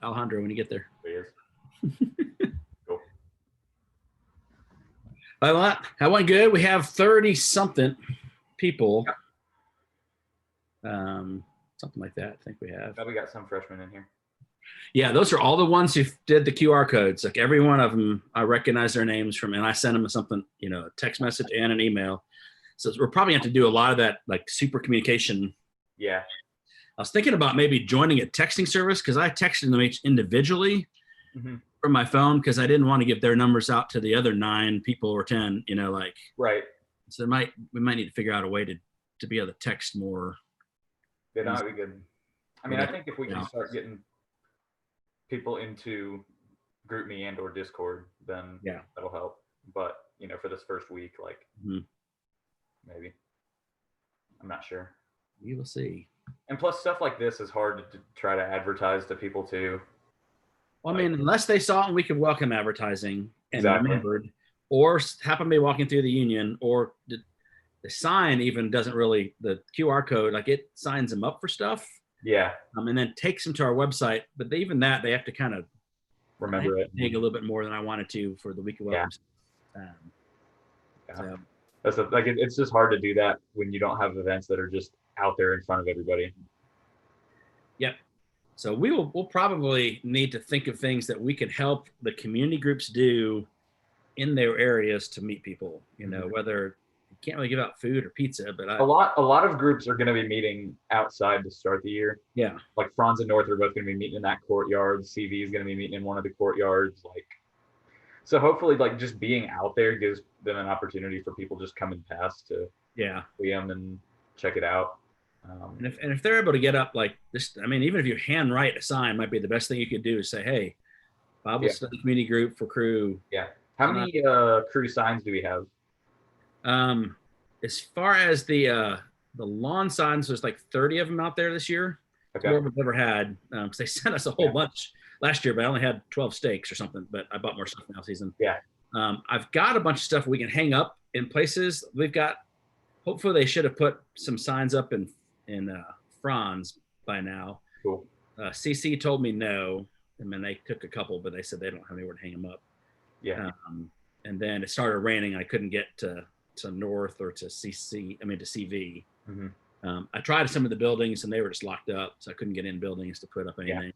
Alejandro when you get there.
There he is. Cool.
Well, that went good. We have 30 something people. Something like that. I think we have.
We got some freshmen in here.
Yeah, those are all the ones who did the QR codes. Like every one of them, I recognize their names from, and I send them something, a text message and an email. So we're probably going to have to do a lot of that, like super communication.
Yeah.
I was thinking about maybe joining a texting service because I texted them each individually from my phone because I didn't want to give their numbers out to the other 9 people or 10,
Right.
So we might need to figure out a way to be able to text more.
Yeah, that would be good. I mean, I think if we can start getting people into GroupMe and or Discord, then that'll help. But for this first week, like maybe, I'm not sure.
We will see.
And plus, stuff like this is hard to try to advertise to people too.
Well, I mean, unless they saw it and we could welcome advertising and
Exactly.
remembered, or happen to be walking through the union, or the sign even doesn't really, the QR code, like it signs them up for stuff.
Yeah.
And then takes them to our website. But even that, they have to kind of
remember it.
Dig a little bit more than I wanted to for the week of welcomes.
So. It's just hard to do that when you don't have events that are just out there in front of everybody.
Yep. So we'll probably need to think of things that we can help the community groups do in their areas to meet people. Whether you can't really give out food or pizza, but
a lot of groups are going to be meeting outside to start the year.
Yeah.
Like Franz and North are both going to be meeting in that courtyard. CV is going to be meeting in one of the courtyards. So hopefully, just being out there gives them an opportunity for people just coming past to see them and check it out.
And if they're able to get up like this, I mean, even if you handwrite a sign, might be the best thing you could do is say, "Hey, Bible study community group for crew."
Yeah. How many crew signs do we have?
As far as the lawn signs, there's like 30 of them out there this year.
Okay.
More than we've ever had. Because they sent us a whole bunch last year, but I only had 12 steaks or something. But I bought more stuff now season.
Yeah.
I've got a bunch of stuff we can hang up in places. We've got. Hopefully, they should have put some signs up in Franz by now.
Cool.
CC told me no. I mean, they took a couple, but they said they don't have anywhere to hang them up.
Yeah.
And then it started raining. I couldn't get to North or to CV. I tried some of the buildings and they were just locked up, so I couldn't get in buildings to put up anything.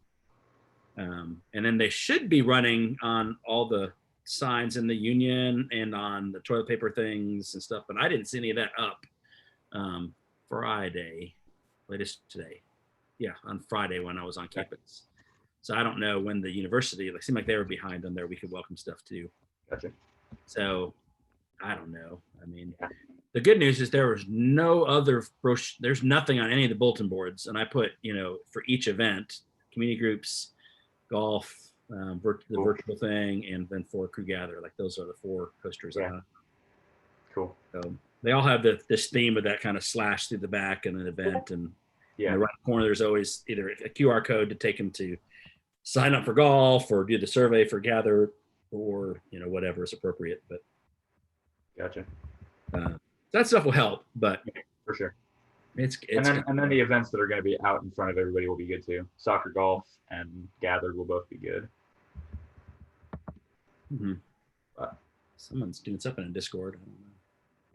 And then they should be running on all the signs in the union and on the toilet paper things and stuff, but I didn't see any of that up Friday, latest today. Yeah, on Friday when I was on campus. So I don't know when the university, it seemed like they were behind on their We Could Welcome stuff too.
Gotcha.
So I don't know. I mean, the good news is there was no other there's nothing on any of the bulletin boards. And I put, for each event, community groups, golf, the virtual thing, and then for Crew Gather. Like those are the 4 posters.
Cool.
So they all have this theme of that kind of slash through the back and an event. And in the right corner, there's always either a QR code to take them to sign up for golf or do the survey for Gather or, whatever is appropriate. But
gotcha.
That stuff will help, but
for sure.
It's
and then the events that are going to be out in front of everybody will be good too. Soccer, golf, and Gather will both be good.
Someone's doing something in Discord. I don't know.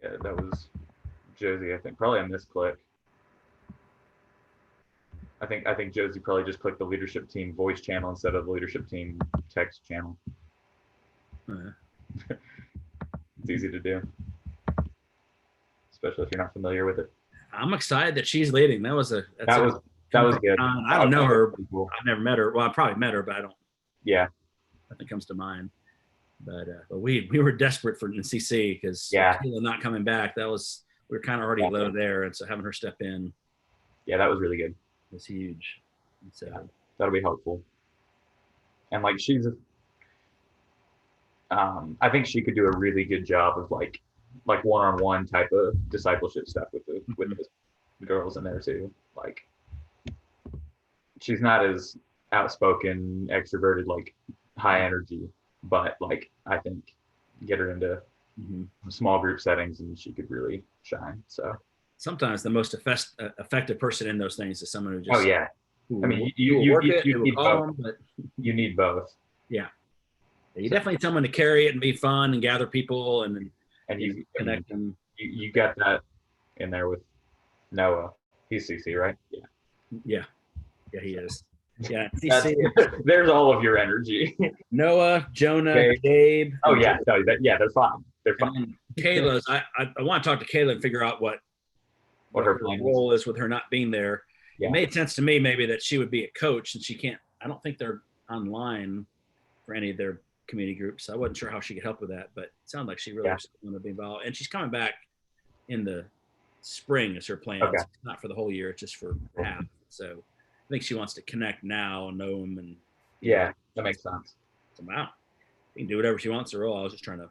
Yeah, that was Josie, I think. Probably on this click. I think Josie probably just clicked the leadership team voice channel instead of the leadership team text channel. It's easy to do, especially if you're not familiar with it.
I'm excited that she's leading. That was good. I don't know her. I've never met her. Well, I probably met her, but I don't.
Yeah.
Nothing comes to mind. But we were desperate for NCC because not coming back. We were kind of already low there, and so having her step in.
Yeah, that was really good.
Was huge. So
that'll be helpful. And she's, I think she could do a really good job of like one-on-one type of discipleship stuff with the girls in there too. She's not as outspoken, extroverted, high energy, but I think get her into small group settings and she could really shine. So
sometimes the most effective person in those things is someone who just
you need both.
Yeah, you definitely need someone to carry it and be fun and gather people and
you
connect them.
You got that in there with Noah. He's CC, right?
Yeah, he is. Yeah.
There's all of your energy.
Noah, Jonah,
Okay.
Gabe.
Oh yeah, no, they're fine. They're fine.
And Kayla's. I want to talk to Kayla and figure out what
her
her
plan is.
role is with her not being there.
Yeah.
It made sense to me maybe that she would be a coach, and she can't. I don't think they're online for any of their community groups. I wasn't sure how she could help with that, but it sounded like she really wanted to be involved. And she's coming back in the spring is her plan.
Okay.
It's not for the whole year, it's just for half. So I think she wants to connect now and know them. And
Yeah, that makes sense.
So, wow. She can do whatever she wants to roll. I was just trying to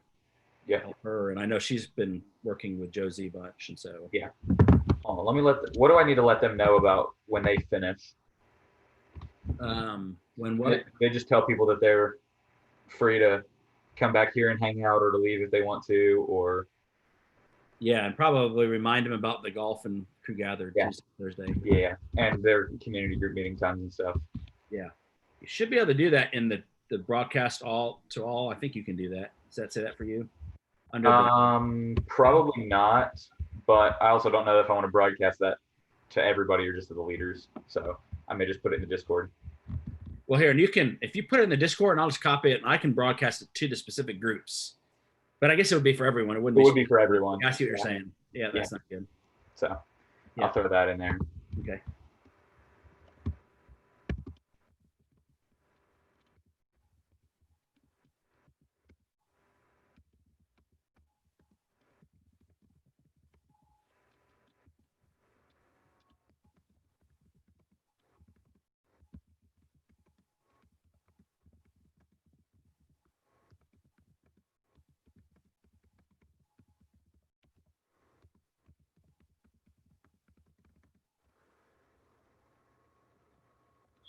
help her. And I know she's been working with Josie a bunch. And so,
yeah. Oh, what do I need to let them know about when they finish?
When what?
They just tell people that they're free to come back here and hang out or to leave if they want to, or.
Yeah, and probably remind them about the golf and crew gather Tuesday, Thursday.
Yeah, and their community group meeting times and stuff.
Yeah, you should be able to do that in the broadcast all to all. I think you can do that. Does that say that for you?
Probably not, but I also don't know if I want to broadcast that to everybody or just to the leaders. So I may just put it in the Discord.
Well, here, and you can, if you put it in the Discord, and I'll just copy it, and I can broadcast it to the specific groups. But I guess it would be for everyone. It wouldn't.
It would be for everyone.
I see what you're saying. Yeah, that's not good.
So I'll throw that in there.
Okay.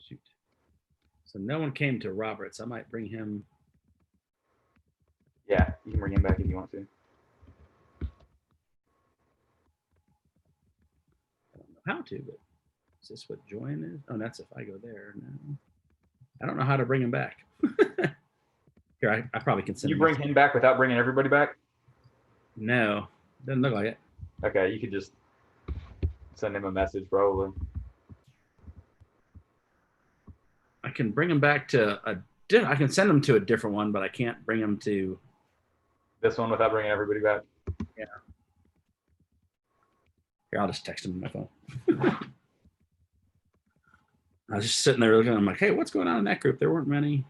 Shoot. So no one came to Roberts. I might bring him.
Yeah, you can bring him back if you want to.
I don't know how to, but is this what join is? Oh, that's if I go there. No. I don't know how to bring him back. Here, I probably can send
you bring him back without bringing everybody back?
No, doesn't look like it.
Okay, you could just send him a message, probably.
I can bring him back to I can send him to a different one, but I can't bring him to
this one without bringing everybody back.
Yeah. Here, I'll just text him on my phone. I was just sitting there looking. I'm like, hey, what's going on in that group? There weren't many.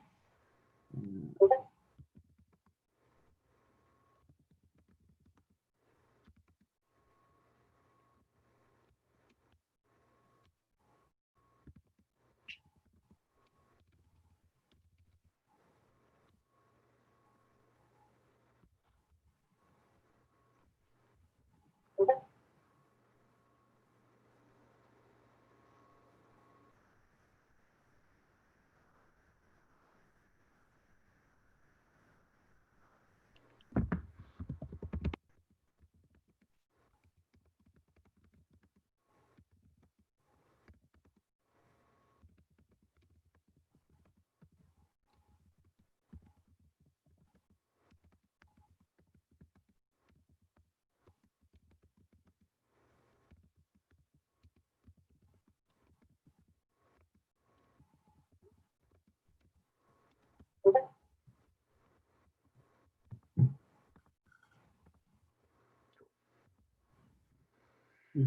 It's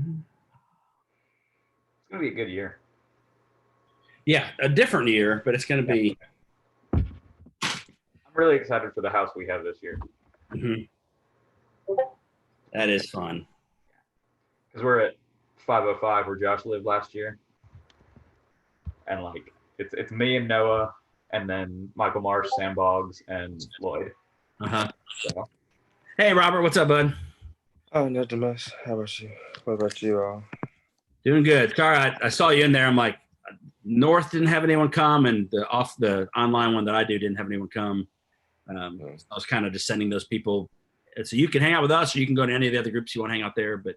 gonna be a good year.
Yeah, a different year, but it's gonna be.
I'm really excited for the house we have this year.
Mm-hmm. That is fun.
Because we're at 505 where Josh lived last year, and like it's me and Noah, and then Michael Marsh, Sam Boggs, and Lloyd. So.
Hey, Robert, what's up, bud?
Oh, nothing much. How about you? What about you all?
Doing good. Sorry, I saw you in there. I'm like, North didn't have anyone come, and the online one that I do didn't have anyone come. I was kind of just sending those people. So you can hang out with us, or you can go to any of the other groups you want to hang out there. But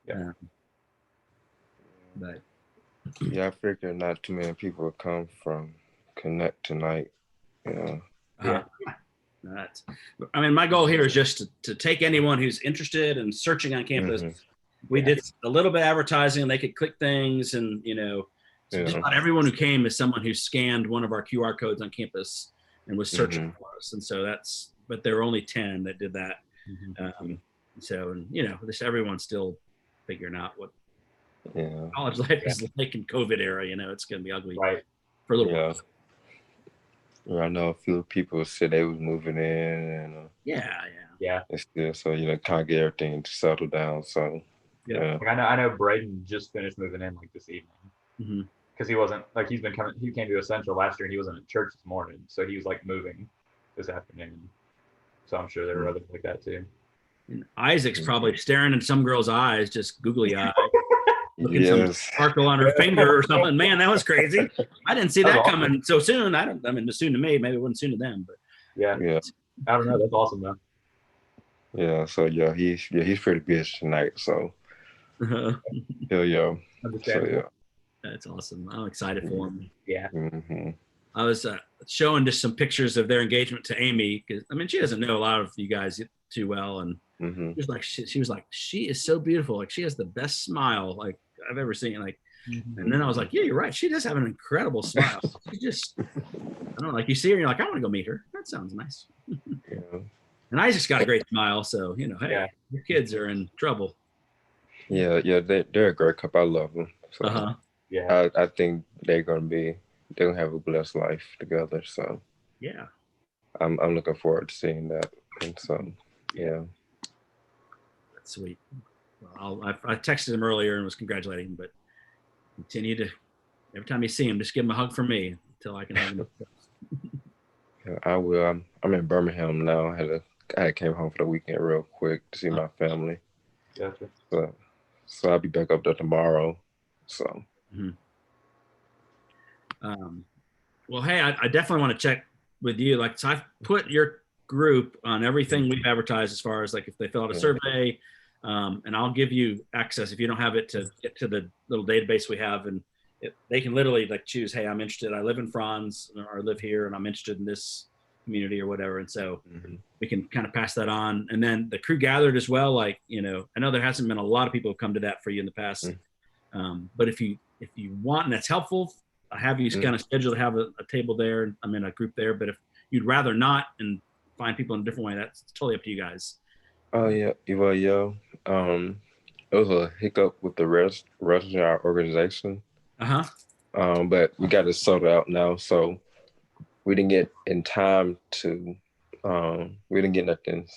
yeah, I figured not too many people would come from Connect tonight.
Yeah. I mean, my goal here is just to take anyone who's interested and searching on campus. We did a little bit of advertising, and they could click things and So
Yeah.
just about everyone who came is someone who scanned one of our QR codes on campus and was searching
Mhm.
for us. And so but there were only 10 that did that. So, and, you know, this everyone's still figuring out what
Yeah.
college life is like in COVID era. You know, it's going to be ugly for a little
Yeah.
while.
Well, I know a few people said they was moving in, and
Yeah.
it's still, so kind of get everything to settle down. So yeah.
Like, I know Braden just finished moving in like this evening. Because he wasn't like he came to Essential last year and he wasn't at church this morning, so he was like moving this afternoon. So I'm sure there were others like that too.
And Isaac's probably staring in some girl's eyes, just googly eyed, looking some sparkle on her finger or something. Man, that was crazy. I didn't see
That's
that
awesome.
coming so soon. I mean, it's soon to me. Maybe it wasn't soon to them, but
Yeah. I don't know. That's awesome though.
Yeah. So he's pretty busy tonight. So yeah. So yeah.
That's awesome. I'm excited for him.
Yeah.
Mm-hmm.
I was showing just some pictures of their engagement to Amy because I mean she doesn't know a lot of you guys too well, and she was like she is so beautiful, like she has the best smile like I've ever seen, like. And then I was like, yeah, you're right. She does have an incredible smile. She just, I don't know, like you see her, and you're like, I want to go meet her. That sounds nice. And Isaac's got a great smile, so you know, hey, your kids are in trouble.
Yeah, they're a great couple. I love them. So
yeah,
I think they're gonna have a blessed life together. So
yeah,
I'm looking forward to seeing that. And so yeah,
that's sweet. Well, I texted him earlier and was congratulating him, but continue to every time you see him, just give him a hug from me until I can hug him.
Yeah, I will. I'm in Birmingham now. I came home for the weekend real quick to see my family.
Gotcha.
So I'll be back up there tomorrow. So.
Well, hey, I definitely want to check with you. Like, so I've put your group on everything we've advertised as far as like if they fill out a survey, and I'll give you access if you don't have it to get to the little database we have, and they can literally like choose, hey, I'm interested. I live in Franz or I live here, and I'm interested in this community or whatever. And so we can kind of pass that on. And then the crew gathered as well. Like, you know, I know there hasn't been a lot of people who come to that for you in the past, but if you want and that's helpful, I have you kind of scheduled to have a table there. I'm in a group there, but if you'd rather not and find people in a different way, that's totally up to you guys.
Oh yeah, well, yeah. It was a hiccup with the rest of our organization. But we got it sorted out now, so we didn't get in time to. We didn't get nothing.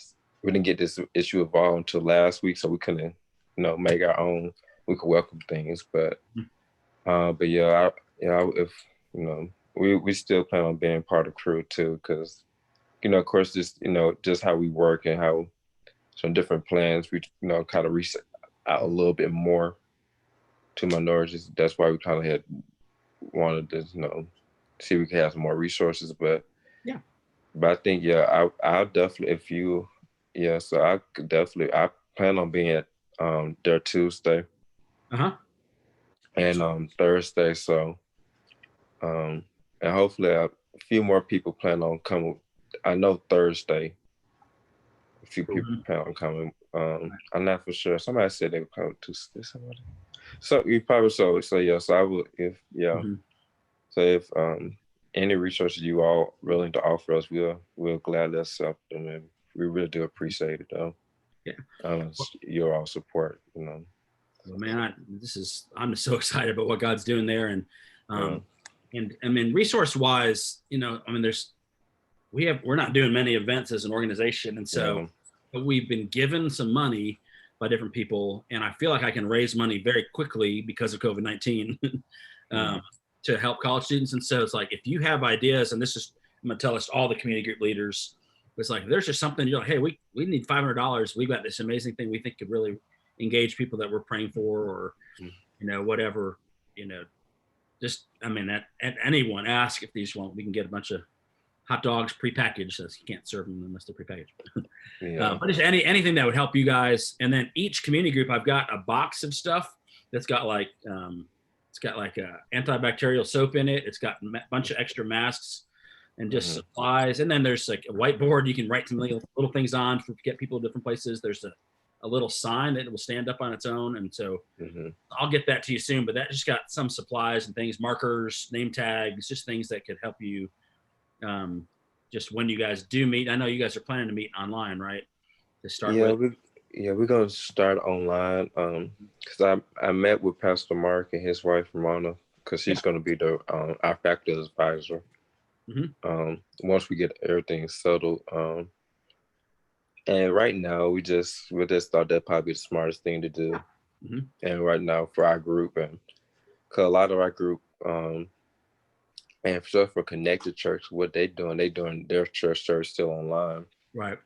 We didn't get this issue involved until last week, so we couldn't, make our own. We could welcome things, but yeah, if we still plan on being part of the crew too, because of course, just how we work and how some different plans we kind of reach out a little bit more to minorities. That's why we kind of had wanted to see if we could have some more resources, but I think I'll definitely so I could definitely I plan on being at there Tuesday and Thursday, so and hopefully a few more people plan on coming. I know Thursday a few people plan on coming. I'm not for sure. Somebody said they would come Tuesday. So you probably so yeah. So I would So if any resources you all willing to offer us, we'll gladly accept them, and we really do appreciate it though. Your all support, Well,
man, I'm just so excited about what God's doing there, and and I mean, resource wise, we're not doing many events as an organization, and so but we've been given some money by different people, and I feel like I can raise money very quickly because of COVID-19 to help college students. And so it's like, if you have ideas, and I'm gonna tell us all the community group leaders, it's like, there's just something you're like, hey, we need $500. We've got this amazing thing we think could really engage people that we're praying for, or whatever, at anyone ask if these want, we can get a bunch of hot dogs prepackaged. So you can't serve them unless they're prepackaged. But just anything that would help you guys. And then each community group, I've got a box of stuff that's got like antibacterial soap in it. It's got a bunch of extra masks and just supplies. And then there's like a whiteboard you can write some little things on to get people to different places. There's a a little sign that it will stand up on its own. And so
Mm-hmm.
I'll get that to you soon, but that just got some supplies and things, markers, name tags, just things that could help you just when you guys do meet. I know you guys are planning to meet online, right? To start
Yeah,
with.
we're gonna start online. Because I met with Pastor Mark and his wife Ramona, because she's gonna be the our faculty advisor. Once we get everything settled. And right now we just thought that'd probably be the smartest thing to do. And right now for our group, and because a lot of our group, and for Connected Church, what they doing their church service still online.
Right.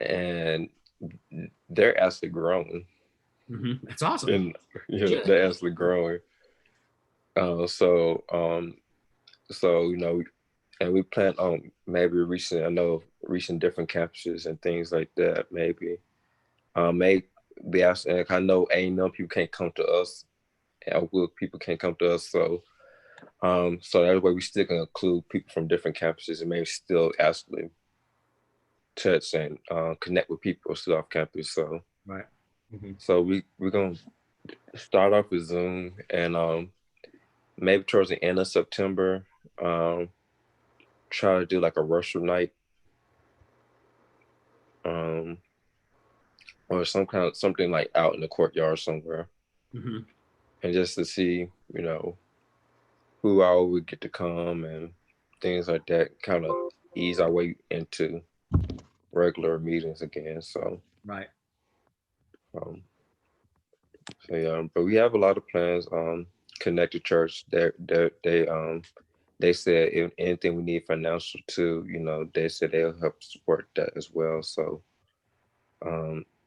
And they're actually growing.
That's awesome.
And they're actually growing. So you know, and we plan on maybe reaching different campuses and things like that. Maybe be asking. I know people can't come to us, and people can't come to us. So that way we still can include people from different campuses and maybe still actually touch and connect with people still off campus. So
right.
So we're gonna start off with Zoom, and maybe towards the end of September, try to do like a worship night, or something like out in the courtyard somewhere, and just to see, you know, who all would get to come and things like that, kind of ease our way into regular meetings again. So
right.
So yeah, but we have a lot of plans. Connected Church, they said if anything we need financial too, you know, they said they'll help support that as well. So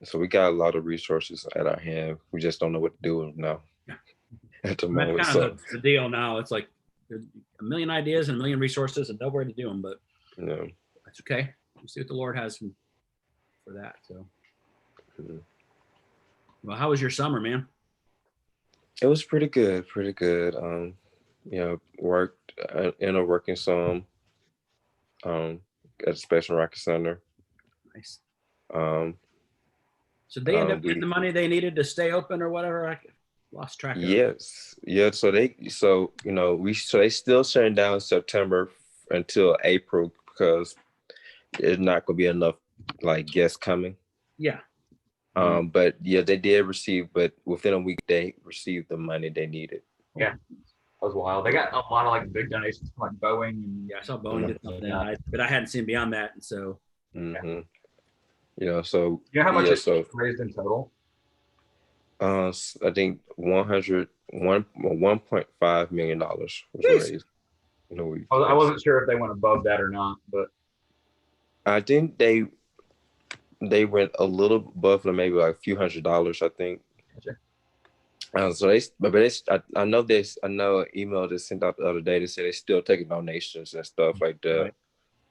so we got a lot of resources at our hand. We just don't know what to do with them now. At the moment.
That's kind of the deal now. It's like there's a million ideas and a million resources and nowhere to do them, but that's okay. We'll see what the Lord has for that. So well, how was your summer, man?
It was pretty good. You know, worked working some at the Special Rocket Center.
Nice. So they ended up
we-
getting the money they needed to stay open or whatever. I lost track of it.
Yes. Yeah. So they still shutting down in September until April because there's not gonna be enough like guests coming.
Yeah.
But yeah, they did receive, but within a week they received the money they needed.
Yeah. That was wild. They got a lot of like big donations from like Boeing and
I saw Boeing did something, but I hadn't seen beyond that, and so.
You know, so
you know how much it's raised in total?
I think $1.5 million was raised. You know,
I wasn't sure if they went above that or not, but
I think they went a little above, maybe like a few $100s, I think.
Gotcha.
So I know an email they sent out the other day. They said they still taking donations and stuff like that. Right.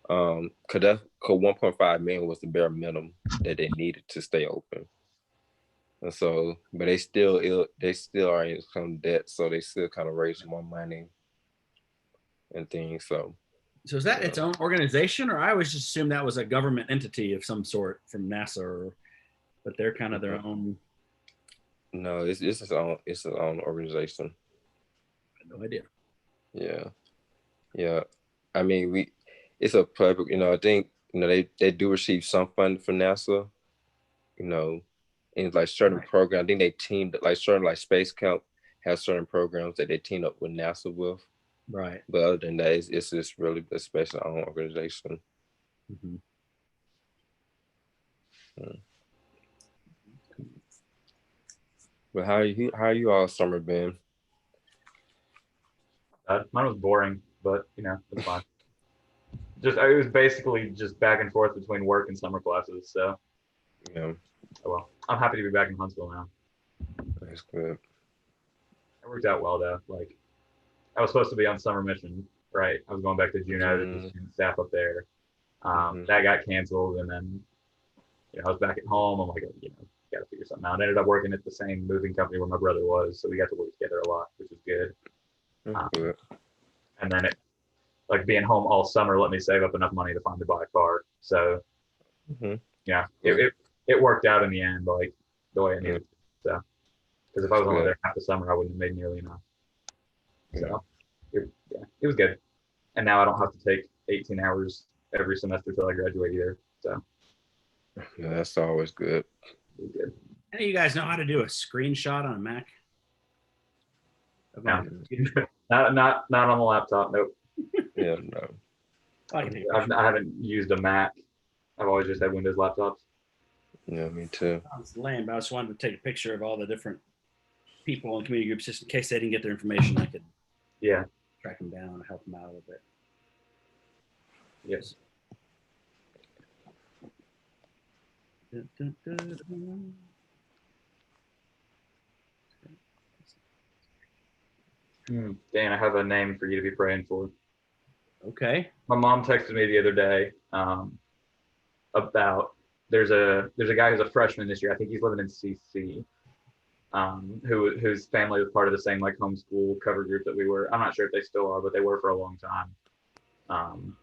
Cause 1.5 million was the bare minimum that they needed to stay open. And so, but they still are in some debt, so they still kind of raise more money and things. So
is that its own organization, or I always just assumed that was a government entity of some sort from NASA, but they're kind of their own.
No, it's its own organization.
I had no idea.
Yeah. I mean, it's a public. You know, I think they do receive some funding from NASA. You know, in like certain programs, I think they teamed like certain like Space Camp has certain programs that they team up with NASA with.
Right.
But other than that, it's just really a special own organization. But how you all summer been?
Mine was boring, but you know, it's fine. It was basically just back and forth between work and summer classes. So
yeah.
Oh, well, I'm happy to be back in Huntsville now.
That's good.
It worked out well though. Like I was supposed to be on summer mission, right? I was going back to Juneau to do student staff up there. That got canceled, and then I was back at home. I'm like, got to figure something out. I ended up working at the same moving company where my brother was, so we got to work together a lot, which is good. And then being home all summer let me save up enough money to finally buy a car. So it it worked out in the end, like the way I needed to. So, because if I was only there half the summer, I wouldn't have made nearly enough. So, it was good. And now I don't have to take 18 hours every semester till I graduate either. So,
Yeah, that's always good.
Good.
Any of you guys know how to do a screenshot on a Mac?
No. not on the laptop. Nope.
Yeah, no.
I haven't used a Mac. I've always just had Windows laptops.
Yeah, me too.
Sounds lame, but I just wanted to take a picture of all the different people in community groups just in case they didn't get their information. I could track them down and help them out a little bit.
Yes. Dan, I have a name for you to be praying for.
Okay.
My mom texted me the other day about there's a guy who's a freshman this year. I think he's living in CC, whose family was part of the same like homeschool cover group that we were. I'm not sure if they still are, but they were for a long time.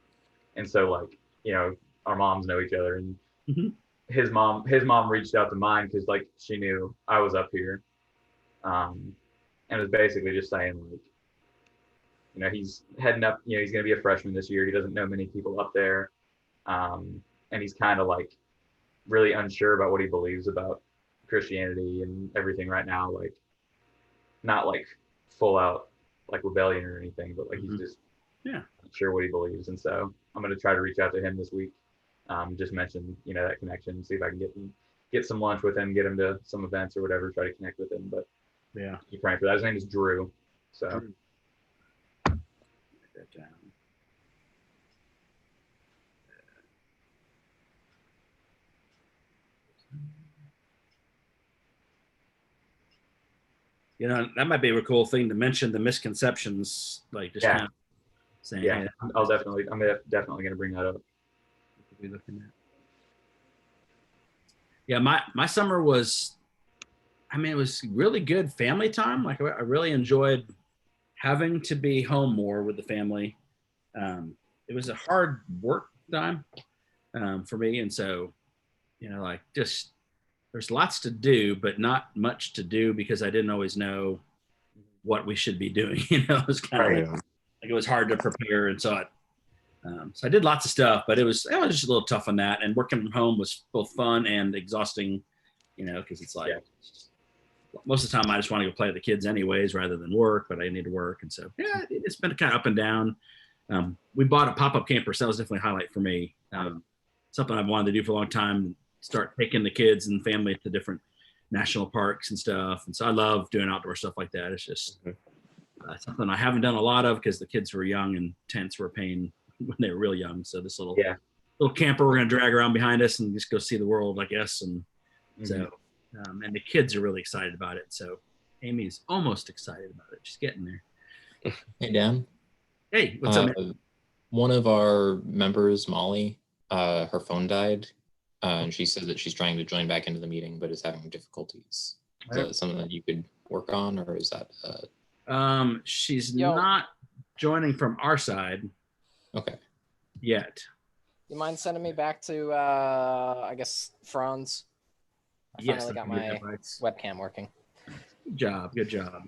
And so like, you know, our moms know each other, and his mom reached out to mine because like she knew I was up here, and was basically just saying like, you know, he's heading up, you know, he's going to be a freshman this year. He doesn't know many people up there, and he's kind of like really unsure about what he believes about Christianity and everything right now. Like, not like full out like rebellion or anything, but like he's just not sure what he believes. And so I'm going to try to reach out to him this week. Just mention, you know, that connection, see if I can get some lunch with him, get him to some events or whatever, try to connect with him. But
yeah,
keep praying for that. His name is Drew. So.
Drew. Write that down. You know, that might be a cool thing to mention, the misconceptions, like just kind of saying,
yeah,
hey,
I'm definitely going to bring that up.
Be looking at. Yeah, my summer was, I mean, it was really good family time. Like I really enjoyed having to be home more with the family. It was a hard work time for me, and so, you know, like just there's lots to do, but not much to do because I didn't always know what we should be doing. You know, it was kind of like it was hard to prepare, and so I did lots of stuff, but it was just a little tough on that. And working from home was both fun and exhausting, you know, because it's like most of the time I just want to go play with the kids anyways rather than work, but I need to work. And so, yeah, it's been kind of up and down. We bought a pop-up camper, so that was definitely a highlight for me. Something I've wanted to do for a long time, start taking the kids and family to different national parks and stuff. And so I love doing outdoor stuff like that. It's just something I haven't done a lot of because the kids were young and tents were a pain when they were real young. So this little camper we're going to drag around behind us and just go see the world, I guess. And so, and the kids are really excited about it. So Amy's almost excited about it. She's getting there.
Hey, Dan.
Hey, what's up, man?
One of our members, Molly, her phone died. And she said that she's trying to join back into the meeting, but is having difficulties. Is that something that you could work on, or is that?
She's not joining from our side.
Okay.
Yet.
You mind sending me back to, I guess, Franz? I finally got my webcam working.
Good job. Good job.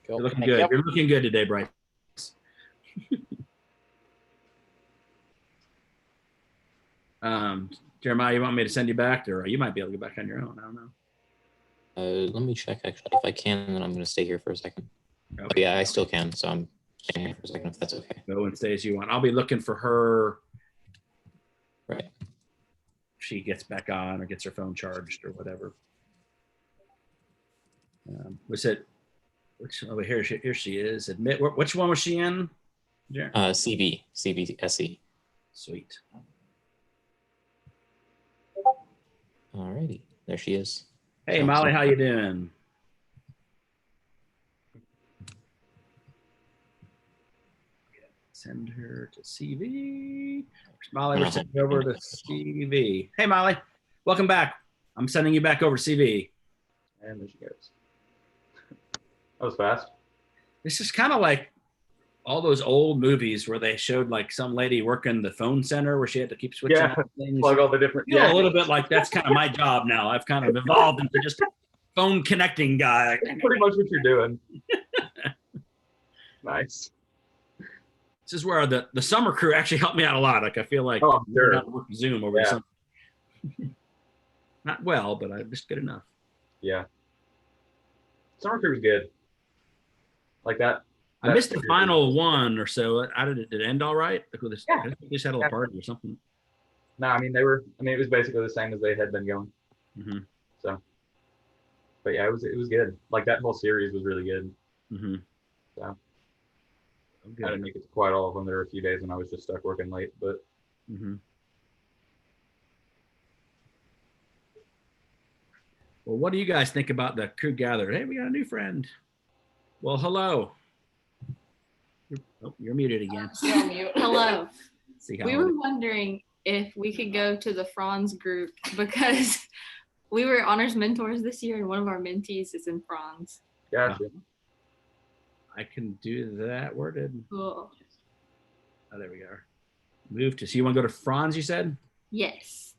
Cool.
You're looking good. You're looking good today, Bryce. Jeremiah, you want me to send you back, or you might be able to get back on your own? I don't know.
Let me check, actually. If I can, then I'm going to stay here for a second. Okay. Oh, yeah, I still can, so I'm staying here for a second, if that's okay.
Go and stay as you want. I'll be looking for her.
Right.
If she gets back on or gets her phone charged or whatever. Was it? Which? Oh, here she is. Admit. Which one was she in?
CBSE.
Sweet.
Alrighty, there she is.
Hey, Molly, how you doing? Send her to CV. Molly, we're sending over to CV. Hey, Molly, welcome back. I'm sending you back over to CV.
And there she goes. That was fast.
This is kind of like all those old movies where they showed like some lady working the phone center where she had to keep switching
Yeah,
out things.
plug all the different.
A little bit like that's kind of my job now. I've kind of evolved into just a phone connecting guy.
That's pretty much what you're doing. Nice.
This is where the summer crew actually helped me out a lot. Like I feel like
Oh,
I'm
sure.
not working Zoom over the
Yeah.
summer. Not well, but I'm just good enough.
Yeah. Summer crew was good. Like that.
I missed the final one or so. How did it end? All right? Like with this, I think they just had a little party or something.
No, I mean they were. I mean it was basically the same as they had been going.
Mm-hmm.
So, but yeah, it was good. Like that whole series was really good.
Mm-hmm.
So, I didn't make it to quite all of them. There were a few days when I was just stuck working late, but.
Mm-hmm. Well, what do you guys think about the crew gathered? Hey, we got a new friend. Well, hello. You're muted again.
Still on mute. Hello.
See how
We were wondering if we could go to the Franz group because we were honors mentors this year and one of our mentees is in Franz.
Gotcha.
I can do that. Where did?
Cool.
Oh, there we go. Move to. So you want to go to Franz? You said.
Yes.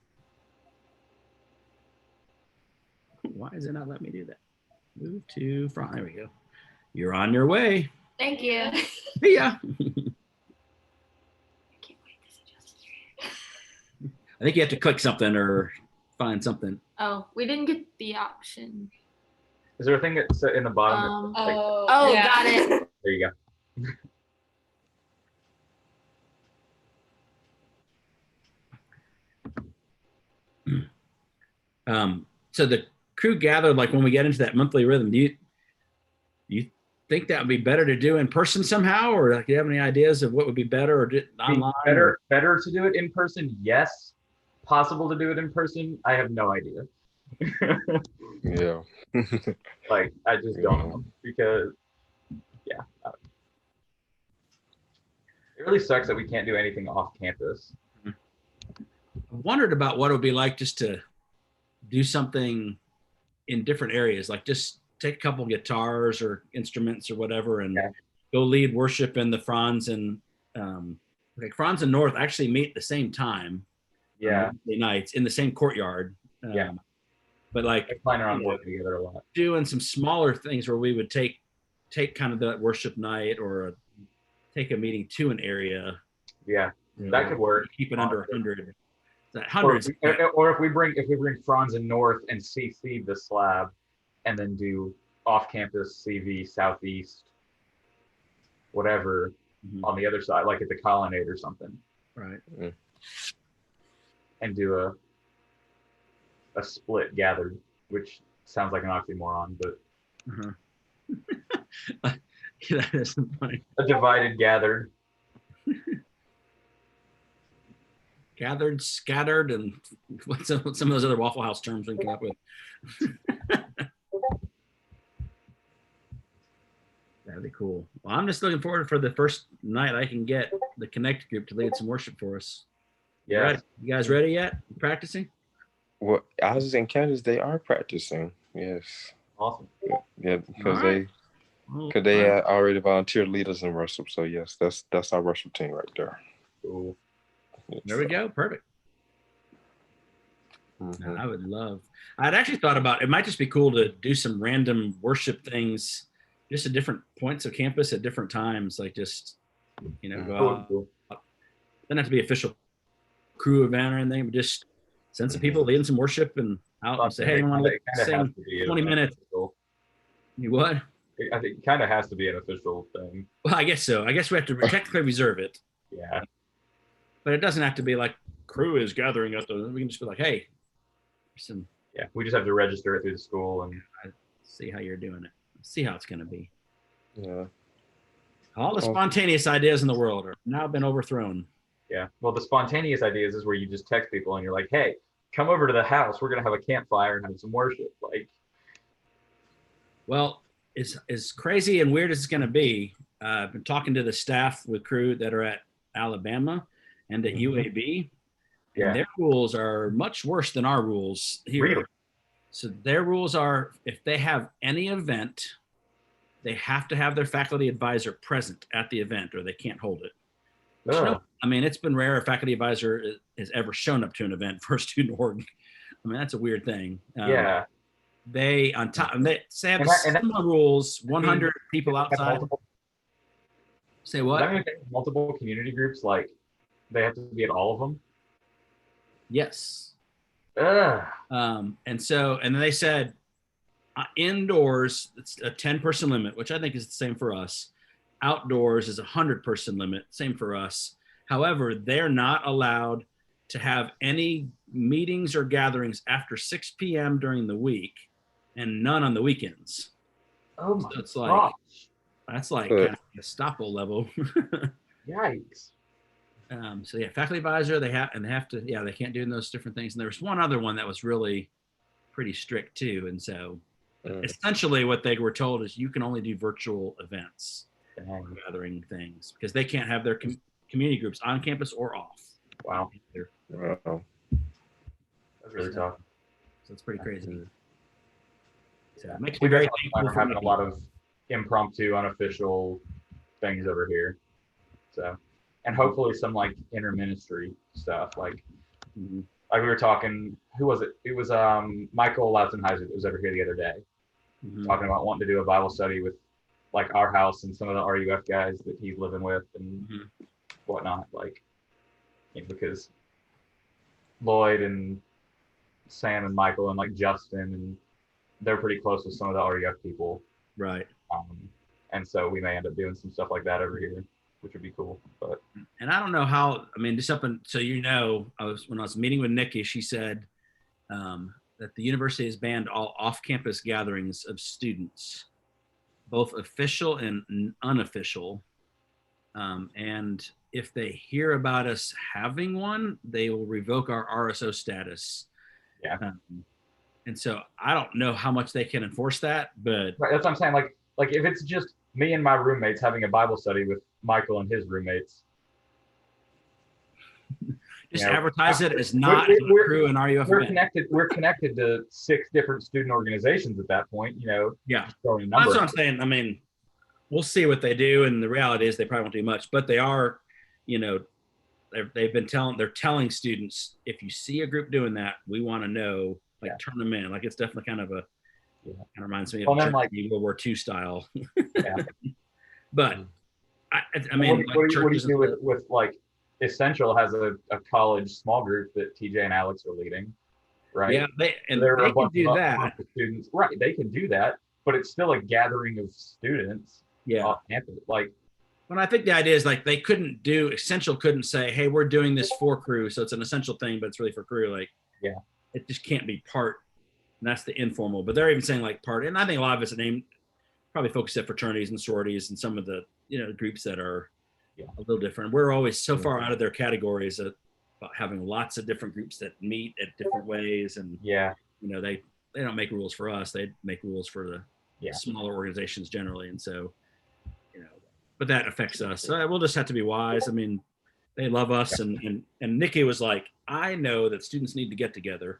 Why is it not letting me do that? Move to Franz. There we go. You're on your way.
Thank you.
See ya. I think you have to click something or find something.
Oh, we didn't get the option.
Is there a thing that's in the bottom? That's, like,
Oh, yeah. Got it.
there you go.
So the crew gathered, like when we get into that monthly rhythm, do you think that would be better to do in person somehow, or like, do you have any ideas of what would be better, or online?
Better to do it in person, yes. Possible to do it in person, I have no idea.
Yeah.
Like I just don't know because, yeah. It really sucks that we can't do anything off campus.
I wondered about what it would be like just to do something in different areas, like just take a couple guitars or instruments or whatever and go lead worship in the Franz and like Franz and North actually meet at the same time.
Yeah.
Wednesday nights in the same courtyard.
Yeah.
But like
I plan on working together a lot.
Doing some smaller things where we would take kind of the worship night or take a meeting to an area.
Yeah, that could work.
Keep it under 100. That
Or
hundreds.
if we bring Franz and North and CC the slab, and then do off-campus CV Southeast, whatever, on the other side, like at the Colonnade or something.
Right.
And do a split gathered, which sounds like an oxymoron, but
that is funny.
A divided gathered.
Gathered, scattered, and what's some of those other Waffle House terms we can come up with? That'd be cool. Well, I'm just looking forward for the first night I can get the Connect group to lead some worship for us.
Yeah.
Ready? You guys ready yet? Practicing?
Well, I was in Kansas. They are practicing. Yes.
Awesome.
Yeah, because
Alright.
they had already volunteered leaders in worship. So yes, that's our worship team right there.
Cool.
There we go. Perfect. I would love. I'd actually thought about it might just be cool to do some random worship things, just at different points of campus at different times. Like just, go out. Doesn't have to be official crew event or anything, but just send some people leading some worship and out and say, hey, I want to sing 20 minutes. You what?
I think it kind of has to be an official thing.
Well, I guess so. I guess we have to technically reserve it.
Yeah.
But it doesn't have to be like crew is gathering at the. We can just be like, hey,
yeah, we just have to register it through the school and
see how you're doing it. See how it's going to be.
Yeah.
All the spontaneous ideas in the world are now been overthrown.
Yeah. Well, the spontaneous ideas is where you just text people and you're like, hey, come over to the house. We're going to have a campfire and have some worship. Like,
well, as crazy and weird as it's going to be, I've been talking to the staff with crew that are at Alabama and at UAB. And their rules are much worse than our rules here.
Really?
So their rules are if they have any event, they have to have their faculty advisor present at the event or they can't hold it. Which,
Oh.
I mean, it's been rare a faculty advisor has ever shown up to an event for a student org. I mean, that's a weird thing.
Yeah.
They on top, and they have
And that- and that-
similar rules. 100 people
Have
outside.
multiple-
Say
Does
what?
that mean multiple community groups, like they have to be at all of them?
Yes.
Ugh.
And then they said indoors, it's a 10-person limit, which I think is the same for us. Outdoors is a 100-person limit, same for us. However, they're not allowed to have any meetings or gatherings after 6 p.m. during the week and none on the weekends.
Oh my
So it's like,
gosh.
that's like
Good.
kind of Gestapo level.
Yikes.
So yeah, faculty advisor, they have to, yeah, they can't do those different things. And there was one other one that was really pretty strict too. And so essentially what they were told is you can only do virtual events, gathering things, because they can't have their community groups on campus or off.
Wow.
Wow.
That's really tough.
So it's pretty crazy. So it makes
We
me very
definitely
thankful
are
for
having a lot of impromptu, unofficial things over here. So, and hopefully some like inter-ministry stuff. Like we were talking, who was it? It was Michael Latzenheiser that was over here the other day, talking about wanting to do a Bible study with like our house and some of the RUF guys that he's living with and whatnot. Like, you know, because Lloyd and Sam and Michael and like Justin and they're pretty close with some of the RUF people.
Right.
And so we may end up doing some stuff like that over here, which would be cool. But
and I don't know how, I mean, just up and so you know, when I was meeting with Nikki, she said that the university has banned all off-campus gatherings of students, both official and unofficial. And if they hear about us having one, they will revoke our RSO status.
Yeah.
And so I don't know how much they can enforce that, but
right, that's what I'm saying. Like if it's just me and my roommates having a Bible study with Michael and his roommates,
just
you know,
advertise it as not a crew and RUF
we're
event.
connected. We're connected to 6 different student organizations at that point. You know.
Yeah.
Just throwing a
That's
number
what I'm
out.
saying. I mean, we'll see what they do, and the reality is they probably won't do much, but they are, you know, they're telling students, if you see a group doing that, we want to know, like turn them in. Like it's definitely kind of a, kind of reminds me of
Well, then, like-
World War II style.
Yeah.
But I mean,
what do you
churches
do
and
with like Essential has a college small group that TJ and Alex are leading, right?
Yeah, they
There are a
can
bunch
do
of
that.
students, right? They can do that, but it's still a gathering of students.
Yeah.
Off campus, like.
But I think the idea is like they couldn't do, Essential couldn't say, hey, we're doing this for crew, so it's an essential thing, but it's really for crew. Like,
yeah,
it just can't be part. And that's the informal. But they're even saying like part, and I think a lot of it's named probably focused at fraternities and sororities and some of the, you know, groups that are a little different. We're always so far out of their categories about having lots of different groups that meet at different ways. And
yeah,
you know, they don't make rules for us. They make rules for the smaller organizations generally. And so, you know, but that affects us. So we'll just have to be wise. I mean, they love us. And Nikki was like, I know that students need to get together.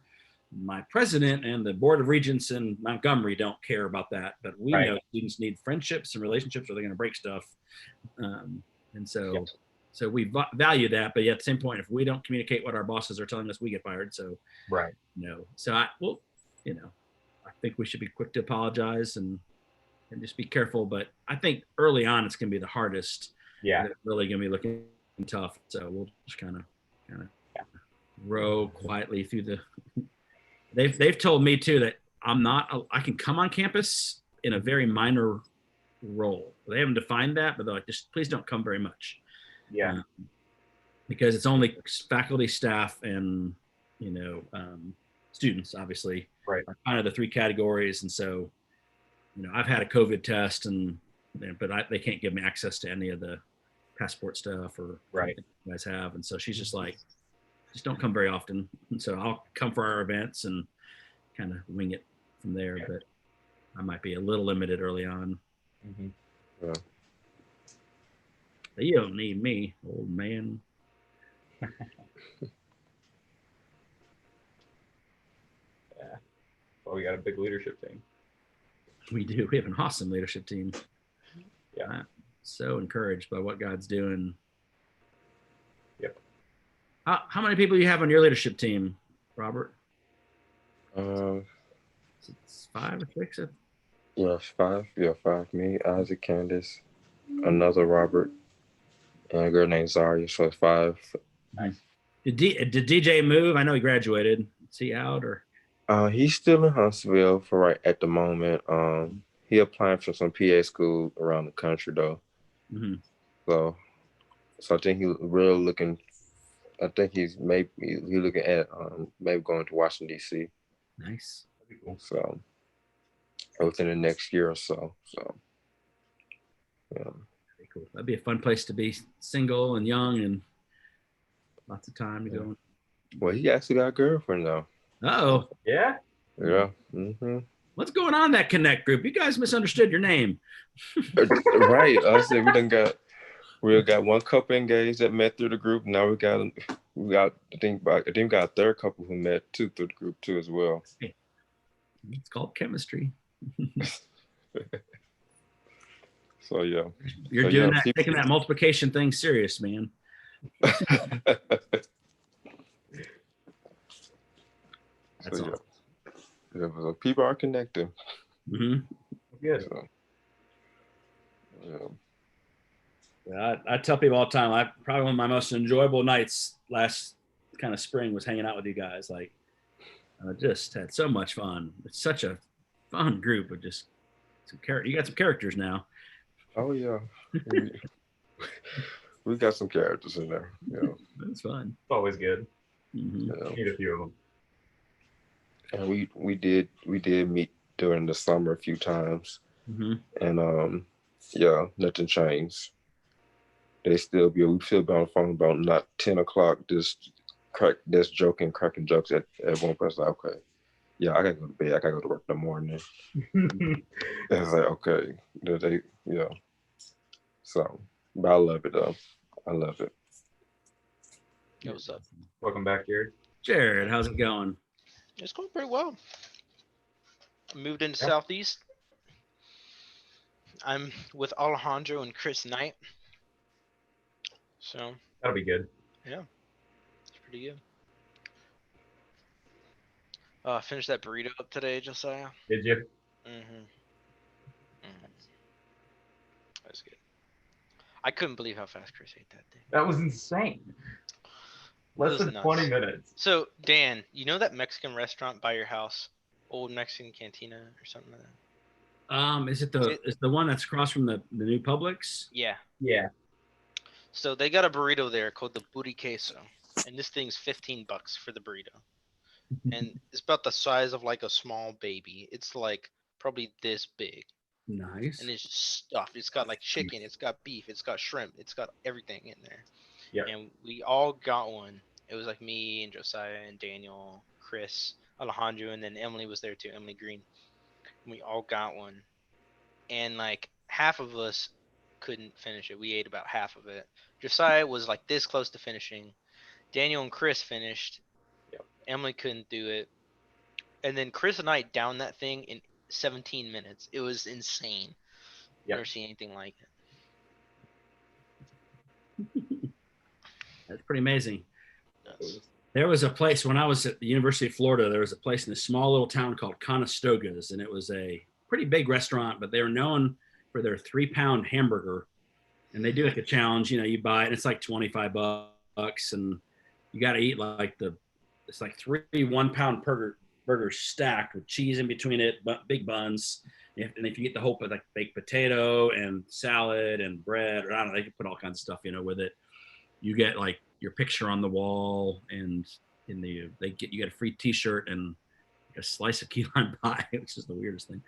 My president and the board of regents in Montgomery don't care about that, but we know students need friendships and relationships or they're going to break stuff. And so, so we value that, but yet at the same point, if we don't communicate what our bosses are telling us, we get fired. So,
right.
You know, so you know, I think we should be quick to apologize and just be careful. But I think early on, it's going to be the hardest.
Yeah.
It's really going to be looking tough. So we'll just kind of row quietly through the, they've told me too, that I can come on campus in a very minor role. They haven't defined that, but they're like, just please don't come very much.
Yeah.
Because it's only faculty, staff, and, you know, students, obviously,
right,
are kind of the 3 categories. And so, you know, I've had a COVID test but they can't give me access to any of the passport stuff or
right
you guys have. And so she's just like, just don't come very often. And so I'll come for our events and kind of wing it from there. But I might be a little limited early on.
Mm-hmm.
Yeah.
But you don't need me, old man.
Yeah. Well, we got a big leadership team.
We do. We have an awesome leadership team.
Yeah.
I'm so encouraged by what God's doing.
Yep.
How many people do you have on your leadership team, Robert? It's 5 or 6.
Yeah, 5. Yeah, 5. Me, Isaac, Candace, another Robert, and a girl named Zaria. So it's 5.
Nice. Did DJ move? I know he graduated. Is he out or?
He's still in Huntsville for right at the moment. He applying for some PA school around the country though.
Mm-hmm.
So I think he's really looking. I think he's looking at maybe going to Washington D.C.
Nice. That'd be cool.
So within the next year or so. So yeah.
Pretty cool. That'd be a fun place to be, single and young and lots of time to go.
Well, he actually got a girlfriend though.
Oh.
Yeah.
Yeah. Mm-hmm.
What's going on in that Connect group? You guys misunderstood your name.
Right. I said we got one couple engaged that met through the group. Now we got I think we got a third couple who met too through the group too as well.
It's called chemistry.
So yeah.
You're doing that, taking that multiplication thing serious, man. That's
so, yeah. So people are connected.
Mm-hmm.
Good.
So, yeah.
Yeah, I tell people all the time, probably one of my most enjoyable nights last kind of spring was hanging out with you guys. Like, I just had so much fun. It's such a fun group of just some characters. You got some characters now.
Oh yeah, we got some characters in there. Yeah,
it's fun.
It's always good.
Mm-hmm.
Yeah.
Need a few of them.
And we did meet during the summer a few times, and yeah, nothing changed. We still be on the phone about not 10 o'clock, just cracking jokes at one person. Like, okay, yeah, I gotta go to bed. I gotta go to work in the morning. And it's like, okay, So, but I love it though. I love it.
Yo, what's up?
Welcome back, Jared.
Jared, how's it going?
It's going pretty well. I moved into Southeast. I'm with Alejandro and Chris Knight. So
that'll be good.
Yeah, it's pretty good. Finished that burrito up today, Josiah.
Did you?
Mm-hmm. That was good. I couldn't believe how fast Chris ate that thing.
That was insane. Less than 20 minutes.
So Dan, you know that Mexican restaurant by your house, Old Mexican Cantina or something like that?
Is it the one that's across from the new Publix?
Yeah.
Yeah.
So they got a burrito there called the Booty Queso, and this thing's $15 for the burrito, and it's about the size of like a small baby. It's like probably this big.
Nice.
And it's just stuffed. It's got like chicken. It's got beef. It's got shrimp. It's got everything in there.
Yeah.
And we all got one. It was like me and Josiah and Daniel, Chris, Alejandro, and then Emily was there too. Emily Green. And we all got one, and like half of us couldn't finish it. We ate about half of it. Josiah was like this close to finishing. Daniel and Chris finished.
Yep.
Emily couldn't do it. And then Chris and I downed that thing in 17 minutes. It was insane. Never seen anything like
it. That's pretty amazing. Yes. There was a place when I was at the University of Florida, there was a place in a small little town called Conestogas, and it was a pretty big restaurant, but they were known for their 3-pound hamburger. And they do like a challenge, you buy it and it's like $25 and you got to eat like it's like 3 1-pound burgers stacked with cheese in between it, big buns. And if you get the whole like baked potato and salad and bread, or I don't know, they can put all kinds of stuff, with it. You get like your picture on the wall, and you get a free T-shirt and a slice of key lime pie, which is the weirdest thing.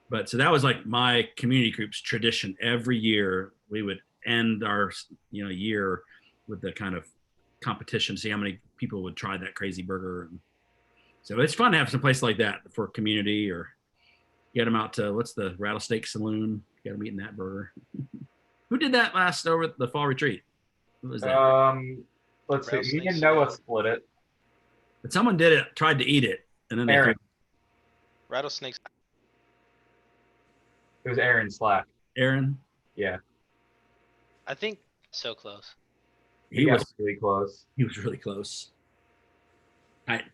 But so that was like my community group's tradition. Every year we would end our year with the kind of competition, see how many people would try that crazy burger. And so it's fun to have some place like that for community, or get them out to what's the Rattlesnake Saloon. Get them eating that burger. Who did that last over at the fall retreat? Who was that?
Let's see. Me and Noah split it.
But someone did it, tried to eat it, and then
Aaron.
Rattlesnakes.
It was Aaron Slack.
Aaron?
Yeah.
I think so close.
He
got
was
really close.
He was really close. That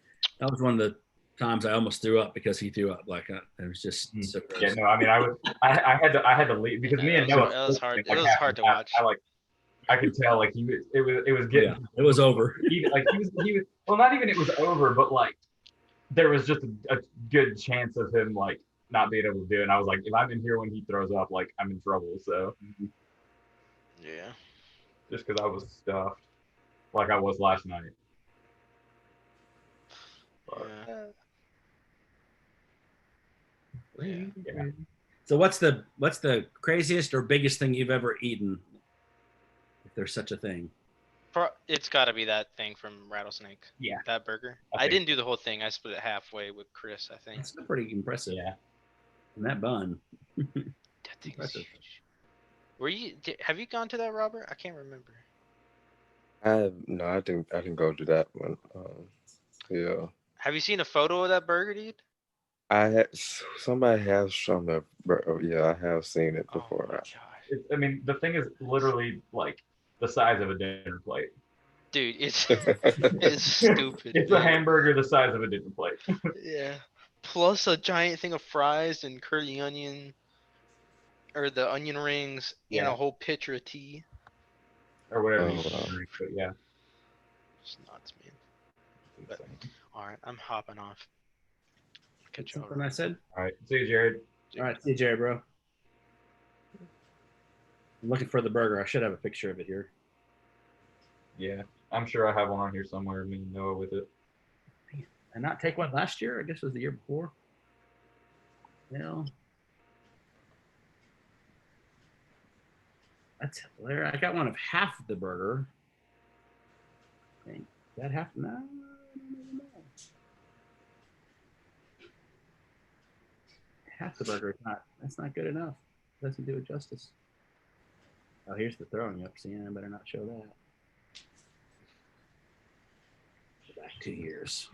was one of the times I almost threw up because he threw up. Like it was just so gross.
Yeah, no, I mean, I had to leave because me and Noah.
It was hard.
Like,
It was hard to watch.
I could tell like it was getting.
Yeah, it was over.
He was well, not even it was over, but like there was just a good chance of him like not being able to do it. And I was like, if I'm in here when he throws up, like I'm in trouble. So
yeah,
just because I was stuffed, like I was last night. But,
yeah.
So what's the craziest or biggest thing you've ever eaten, if there's such a thing?
It's got to be that thing from Rattlesnake.
Yeah.
That burger. I didn't do the whole thing. I split it halfway with Chris, I think.
That's pretty impressive. Yeah. And that bun.
That thing's huge. Have you gone to that, Robert? I can't remember.
No, I didn't go to that one. Yeah.
Have you seen a photo of that burger, dude?
Somebody has shown me. Yeah, I have seen it before.
I mean, the thing is literally like the size of a dinner plate.
Dude, it's stupid.
It's a hamburger the size of a dinner plate.
Yeah. Plus a giant thing of fries and curly onion, or the onion rings, and a whole pitcher of tea.
Or whatever you drink, but yeah.
It's nuts, man. But, all right, I'm hopping off. Catch you
Something I said.
All right, see you, Jared.
All right, see you, Jared, bro. I'm looking for the burger. I should have a picture of it here.
Yeah, I'm sure I have one on here somewhere. Me and Noah with it.
And not take one last year? I guess it was the year before. Yeah. That's hilarious. I got one of half the burger. I think that half? No, I don't even know. Half the burger is not. That's not good enough. Doesn't do it justice. Oh, here's the throwing up scene. I better not show that. Go back 2 years.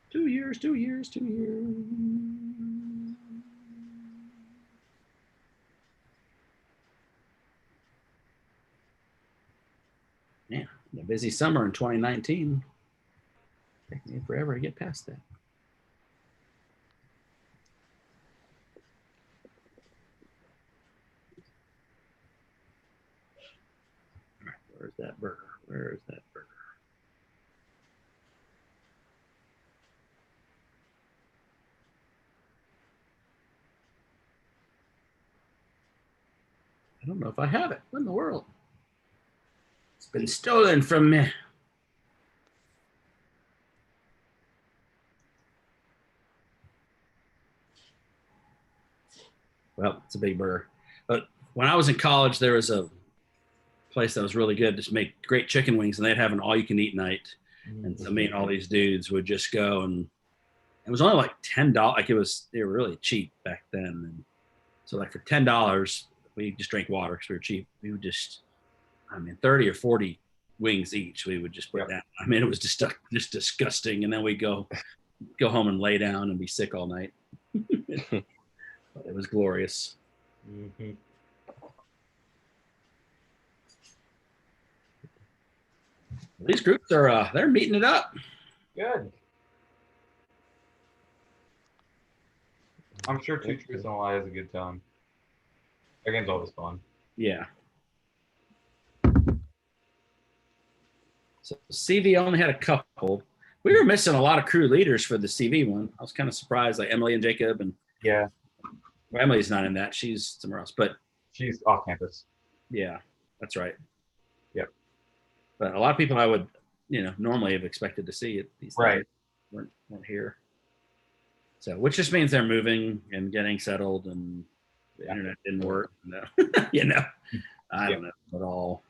2 years, 2 years, 2 years. Yeah, a busy summer in 2019. Take me forever to get past that. All right, where's that burger? Where is that burger? I don't know if I have it. What in the world? It's been stolen from me. Well, it's a big burger. But when I was in college, there was a place that was really good to make great chicken wings, and they'd have an all-you-can-eat night. And so me and all these dudes would just go, and it was only like $10. Like they were really cheap back then. And so like for $10, we just drank water because we were cheap. We would just, 30 or 40 wings each. We would just put down. I mean, it was just disgusting. And then we go home and lay down and be sick all night. But it was glorious.
Mm-hmm.
These groups are they're meeting it up.
Good. I'm sure Two Truths and a Lie has a good time. That game's always fun.
Yeah. So CV only had a couple. We were missing a lot of crew leaders for the CV one. I was kind of surprised, like Emily and Jacob, and
well,
Emily's not in that. She's somewhere else, but
she's off campus.
Yeah, that's right.
Yep.
But a lot of people I would, normally have expected to see it. These
right.
weren't here. So, which just means they're moving and getting settled, and the internet didn't work. I don't know at all.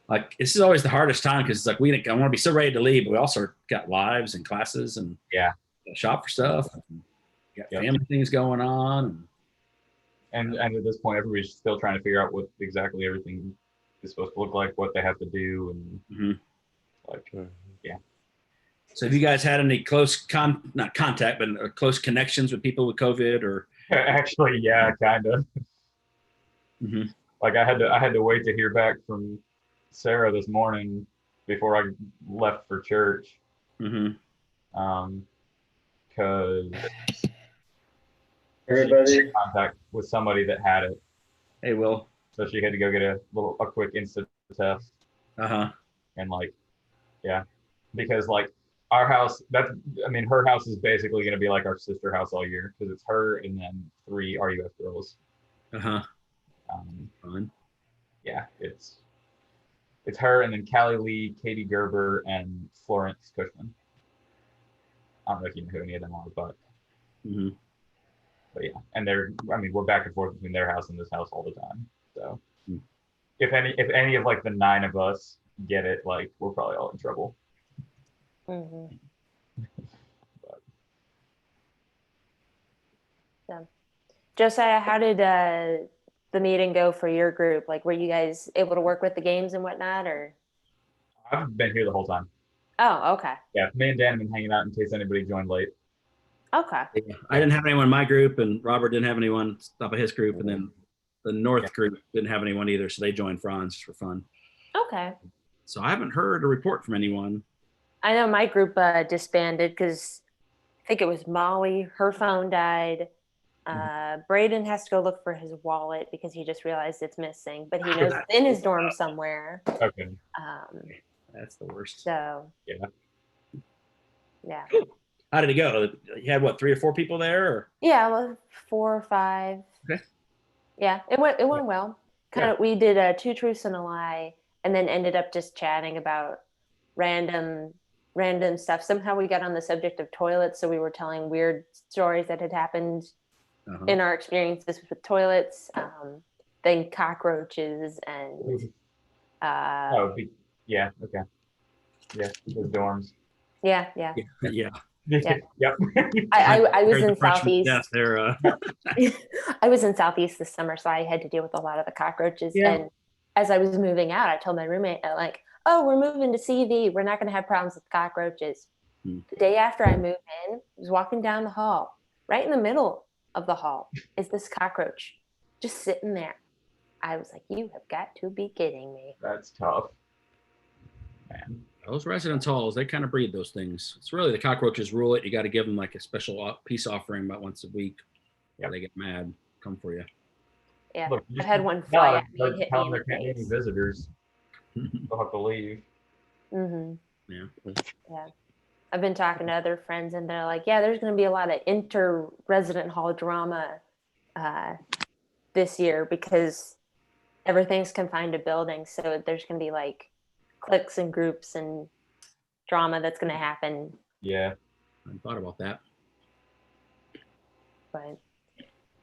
Like, this is always the hardest time because it's like I want to be so ready to leave, but we also got lives and classes and shop for stuff. And got family things going on.
And at this point, everybody's still trying to figure out what exactly everything is supposed to look like, what they have to do, and
So have you guys had any close not contact, but close connections with people with COVID or?
Actually, yeah, kind of.
Mm-hmm.
Like I had to wait to hear back from Sarah this morning before I left for church.
Mm-hmm.
Because
Everybody.
she was in contact with somebody that had it.
Hey, Will.
So she had to go get a quick instant test.
Uh-huh.
And like, yeah, because like our house, her house is basically going to be like our sister house all year because it's her and then 3 RUF girls.
Uh-huh.
Fun. Yeah, it's her and then Callie Lee, Katie Gerber, and Florence Cushman. I don't know if you know who any of them are, but yeah, and we're back and forth between their house and this house all the time. So if any of like the 9 of us get it, like we're probably all in trouble.
Mm-hmm. So, Josiah, how did the meeting go for your group? Like, were you guys able to work with the games and whatnot, or?
I've been here the whole time.
Oh, okay.
Yeah, me and Dan have been hanging out in case anybody joined late.
Okay.
Yeah. I didn't have anyone in my group, and Robert didn't have anyone top of his group, and then the North group didn't have anyone either, so they joined Franz for fun.
Okay.
So I haven't heard a report from anyone.
I know my group disbanded because I think it was Molly. Her phone died. Braden has to go look for his wallet because he just realized it's missing, but he knows it's in his dorm somewhere.
Okay.
That's the worst.
So.
Yeah.
Yeah.
How did it go? You had what, 3 or 4 people there? Or?
Yeah, well, 4 or 5.
Okay.
Yeah, it went well. We did 2 truths and a lie, and then ended up just chatting about random stuff. Somehow we got on the subject of toilets, so we were telling weird stories that had happened in our experiences with toilets, then cockroaches and
yeah, okay. Yeah, the dorms.
Yeah.
Yep.
I was in Southeast.
Yes, they're,
I was in Southeast this summer, so I had to deal with a lot of the cockroaches.
Yeah.
And as I was moving out, I told my roommate, like, oh, we're moving to CV. We're not going to have problems with cockroaches. The day after I moved in, I was walking down the hall. Right in the middle of the hall is this cockroach just sitting there. I was like, you have got to be kidding me.
That's tough. Man.
Those residence halls, they kind of breed those things. It's really the cockroaches rule it. You got to give them like a special peace offering about once a week. Yeah, they get mad, come for you.
Yeah,
Look,
I've had one fly at me, hit
tell
me
them
in
there
the
can't be any
face.
visitors. They'll have to leave.
Yeah. I've been talking to other friends, and they're like, yeah, there's going to be a lot of inter-resident hall drama this year because everything's confined to buildings. So there's going to be like cliques and groups and drama that's going to happen.
Yeah.
I thought about that.
But,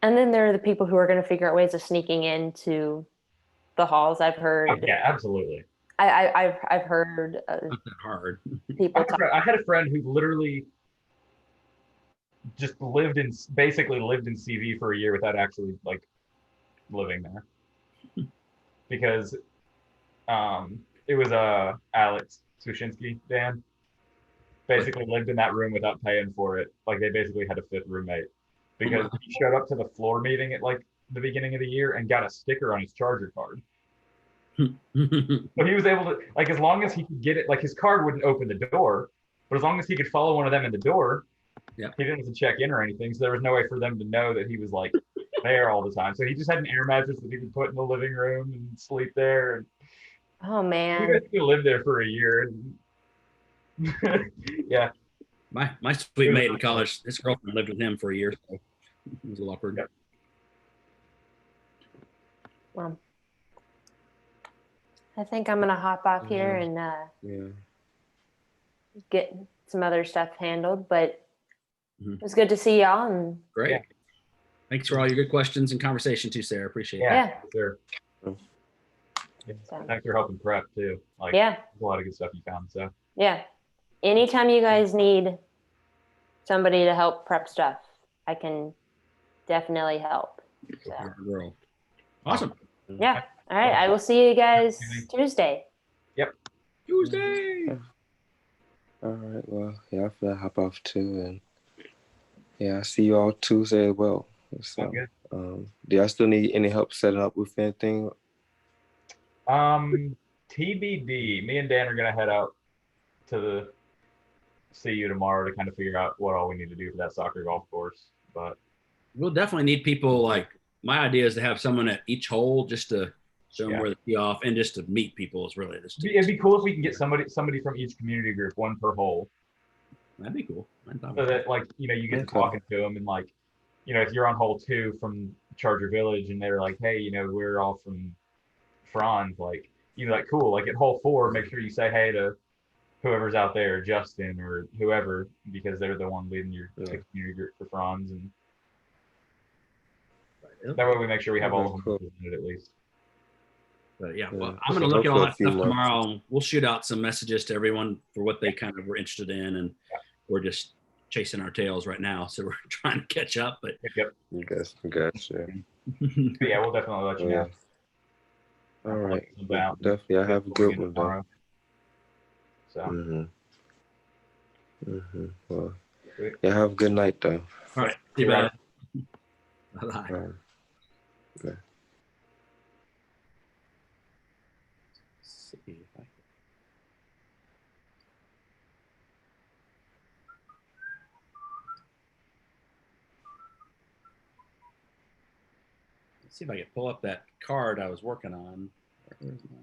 and then there are the people who are going to figure out ways of sneaking into the halls. I've heard.
Oh, yeah, absolutely.
I've heard
Not that hard.
people talk.
I had a friend who literally just basically lived in CV for a year without actually like living there because it was Alex Sushinsky, Dan, basically lived in that room without paying for it. Like they basically had a 5th roommate because he showed up to the floor meeting at like the beginning of the year and got a sticker on his charger card. So he was able to, like, as long as he could get it, like his card wouldn't open the door, but as long as he could follow one of them in the door, he didn't have to check in or anything. So there was no way for them to know that he was like there all the time. So he just had an air mattress that he could put in the living room and sleep there.
Oh man.
He basically lived there for a year. Yeah.
My sweet mate in college, his girlfriend lived with him for a year, so it was a little awkward.
Well, I think I'm gonna hop off here and get some other stuff handled. But it was good to see y'all. And
great. Thanks for all your good questions and conversation too, Sarah. Appreciate it.
Yeah.
Sure. Thanks for helping prep too. Like,
Yeah.
there's a lot of good stuff you found. So
yeah, anytime you guys need somebody to help prep stuff, I can definitely help. So.
Girl. Awesome.
Yeah. All right. I will see you guys Tuesday.
Yep.
Tuesday.
All right. Well, yeah, I feel like hop off too, and yeah, I see you all Tuesday as well. So, Do y'all still need any help setting up with anything?
TBD. Me and Dan are gonna head out to the CU tomorrow to kind of figure out what all we need to do for that soccer golf course. But
we'll definitely need people. Like, my idea is to have someone at each hole just to show them where to tee off and just to meet people is really this.
It'd be cool if we can get somebody from each community group, one per hole.
That'd be cool.
So that, like, you know, you get talking to them, and like, you know, if you're on hole 2 from Charger Village and they're like, hey, you know, we're all from Franz, like, you know, like, cool. Like at hole 4, make sure you say hey to whoever's out there, Justin or whoever, because they're the one leading your community group for Franz, and that way we make sure we have all of them represented at least.
But yeah, well, I'm going to look at all that stuff tomorrow. We'll shoot out some messages to everyone for what they kind of were interested in, and we're just chasing our tails right now, so we're trying to catch up. But
Gotcha.
Yeah, we'll definitely let you know.
All right. Definitely, I have a good one though.
So.
Well, yeah, have a good night though.
All right. See you, bye. Bye.
Yeah.
Let's see if I can pull up that card I was working on. Where's my...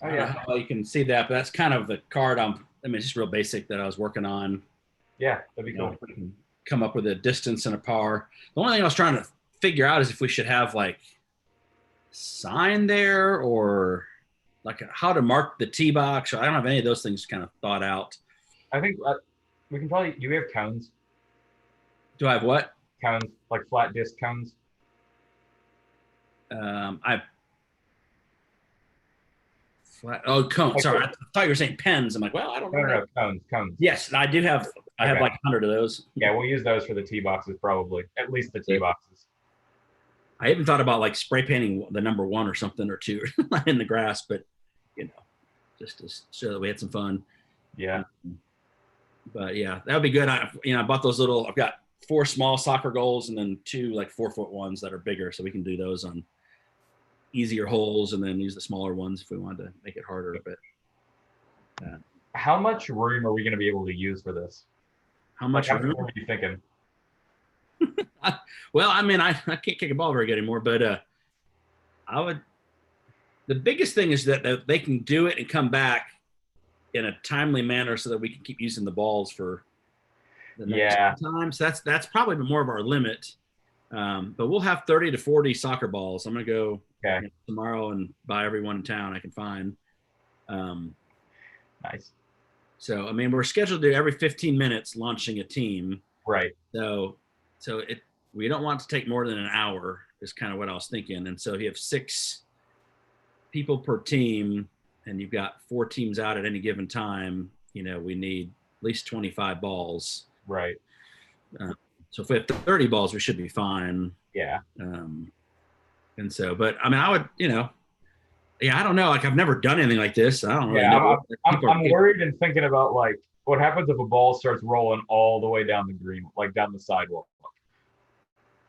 I don't know how you can see that, but that's kind of the card I mean, it's just real basic that I was working on.
Yeah, that'd be cool.
We can come up with a distance and a par. The only thing I was trying to figure out is if we should have like sign there, or like how to mark the tee box. I don't have any of those things kind of thought out.
I think we can probably, do we have cones?
Do I have what?
Cones, like flat disc cones?
Cones. Sorry, I thought you were saying pens. I'm like, well, I don't know.
No, cones.
Yes, I do have. I have like 100 of those.
Yeah, we'll use those for the tee boxes probably. At least the tee boxes.
I even thought about like spray painting the number 1 or something or 2 in the grass, but you know, just to show that we had some fun.
Yeah.
But yeah, that would be good. I bought those little. I've got 4 small soccer goals and then 2 like 4-foot ones that are bigger, so we can do those on easier holes and then use the smaller ones if we wanted to make it harder. But
how much room are we going to be able to use for this?
How much room
are you thinking?
Well, I mean, I can't kick a ball very good anymore, but I would. The biggest thing is that they can do it and come back in a timely manner so that we can keep using the balls for the next time. So that's probably more of our limit. But we'll have 30 to 40 soccer balls. I'm going to go tomorrow and buy everyone in town I can find.
Nice.
So, I mean, we're scheduled to do every 15 minutes launching a team.
Right.
So we don't want to take more than an hour is kind of what I was thinking. And so if you have 6 people per team and you've got 4 teams out at any given time, you know, we need at least 25 balls.
Right.
So if we have 30 balls, we should be fine.
Yeah.
And so, but I mean, I would, you know, I don't know. Like I've never done anything like this. I don't really know.
I'm worried and thinking about like what happens if a ball starts rolling all the way down the green, like down the sidewalk.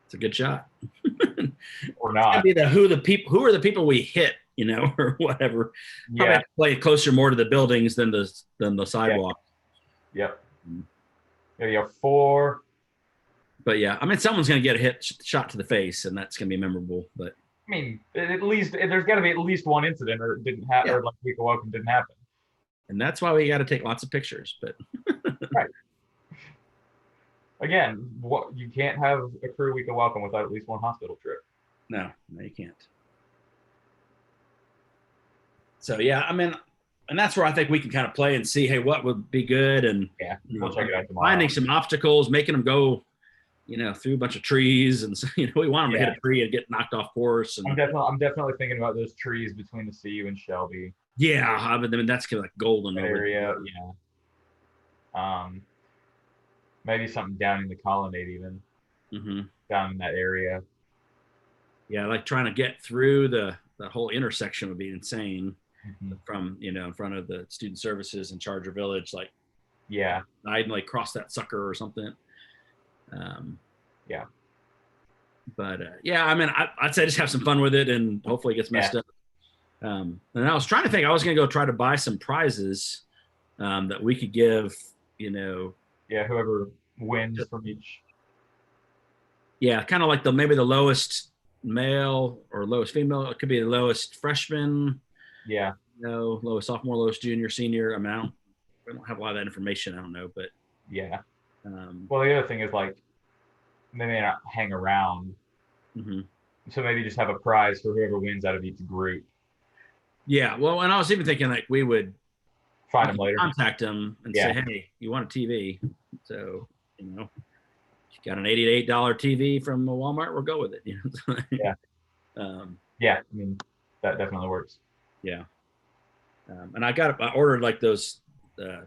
It's a good shot.
Or not.
Be who are the people we hit, you know, or whatever. Probably have to play closer more to the buildings than the sidewalk.
Yep. Yeah, you have 4.
But yeah, I mean, someone's going to get a shot to the face, and that's going to be memorable. But
I mean, at least there's got to be at least one incident, or it didn't happen, or like Week of Welcome didn't happen.
And that's why we got to take lots of pictures. But
right. Again, you can't have a crew Week of Welcome without at least one hospital trip.
No, you can't. So yeah, I mean, and that's where I think we can kind of play and see, hey, what would be good, and
we'll check it out tomorrow.
finding some obstacles, making them go, through a bunch of trees, and so, we want them to hit a tree and get knocked off course. And
I'm definitely thinking about those trees between the CU and Shelby.
Yeah, I mean that's kind of like golden
area. Maybe something down in the Colonnade even. Down in that area.
Yeah, like trying to get through the whole intersection would be insane. From in front of the student services in Charger Village, like I'd like cross that sucker or something. But I mean, I'd say just have some fun with it, and hopefully it gets messed up. And I was trying to think, I was going to go try to buy some prizes that we could give,
whoever wins from each.
Yeah, kind of like maybe the lowest male or lowest female. It could be the lowest freshman.
Yeah.
Lowest sophomore, lowest junior, senior. I mean, I don't have a lot of that information. I don't know, but
yeah. Well, the other thing is like they may not hang around, so maybe just have a prize for whoever wins out of each group.
Yeah. Well, and I was even thinking like we would
find them later,
contact them, and say, hey, you want a TV? So if you got an $88 TV from Walmart, we'll go with it.
Yeah. I mean, that definitely works.
Yeah. And I ordered like those the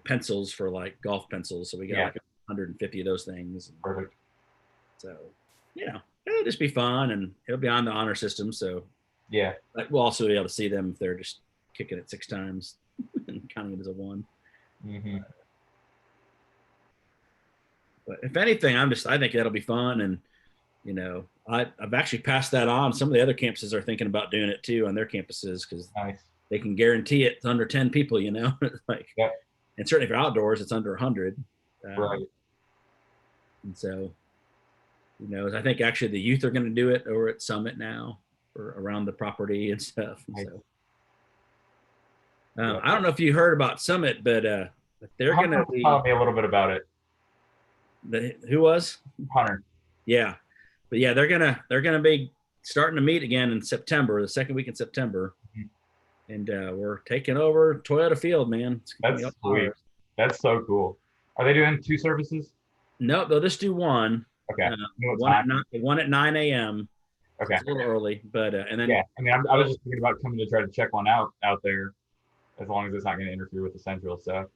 pencils for like golf pencils, so we got like 150 of those things.
Perfect.
So it'll just be fun, and it'll be on the honor system. So like we'll also be able to see them if they're just kicking it 6 times and counting it as a 1. But if anything, I think that'll be fun, and I've actually passed that on. Some of the other campuses are thinking about doing it too on their campuses because they can guarantee it's under 10 people. Like, and certainly if you're outdoors, it's under 100.
Right.
And so, I think actually the youth are going to do it over at Summit now, or around the property and stuff. And so, I don't know if you heard about Summit, but they're going to be.
Tell me a little bit about it.
Who was?
Hunter.
Yeah. But yeah, they're gonna be starting to meet again in September, the second week in September, and we're taking over Toyota Field, man.
That's sweet. That's so cool. Are they doing 2 services?
No, they'll just do one.
Okay.
One at 9 a.m.
Okay.
It's a little early, but and then
I mean, I was just thinking about coming to try to check one out there, as long as it's not going to interfere with the Central. So.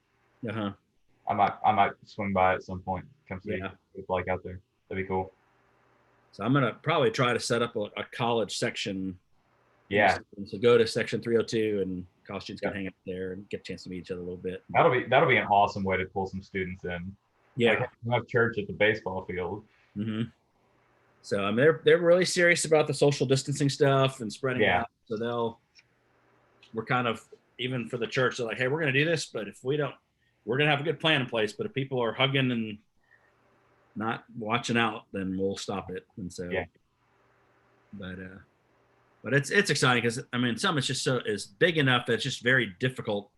I might swing by at some point. Come see it's like out there. That'd be cool.
So I'm gonna probably try to set up a college section.
Yeah.
So go to section 302, and college students can hang out there and get a chance to meet each other a little bit.
That'll be an awesome way to pull some students in.
Yeah.
Like have church at the baseball field.
So I mean, they're really serious about the social distancing stuff and spreading out. So we're kind of, even for the church, they're like, hey, we're gonna do this, but if we don't, we're gonna have a good plan in place. But if people are hugging and not watching out, then we'll stop it. And so, but it's exciting because I mean, Summit's just is big enough that it's just very difficult.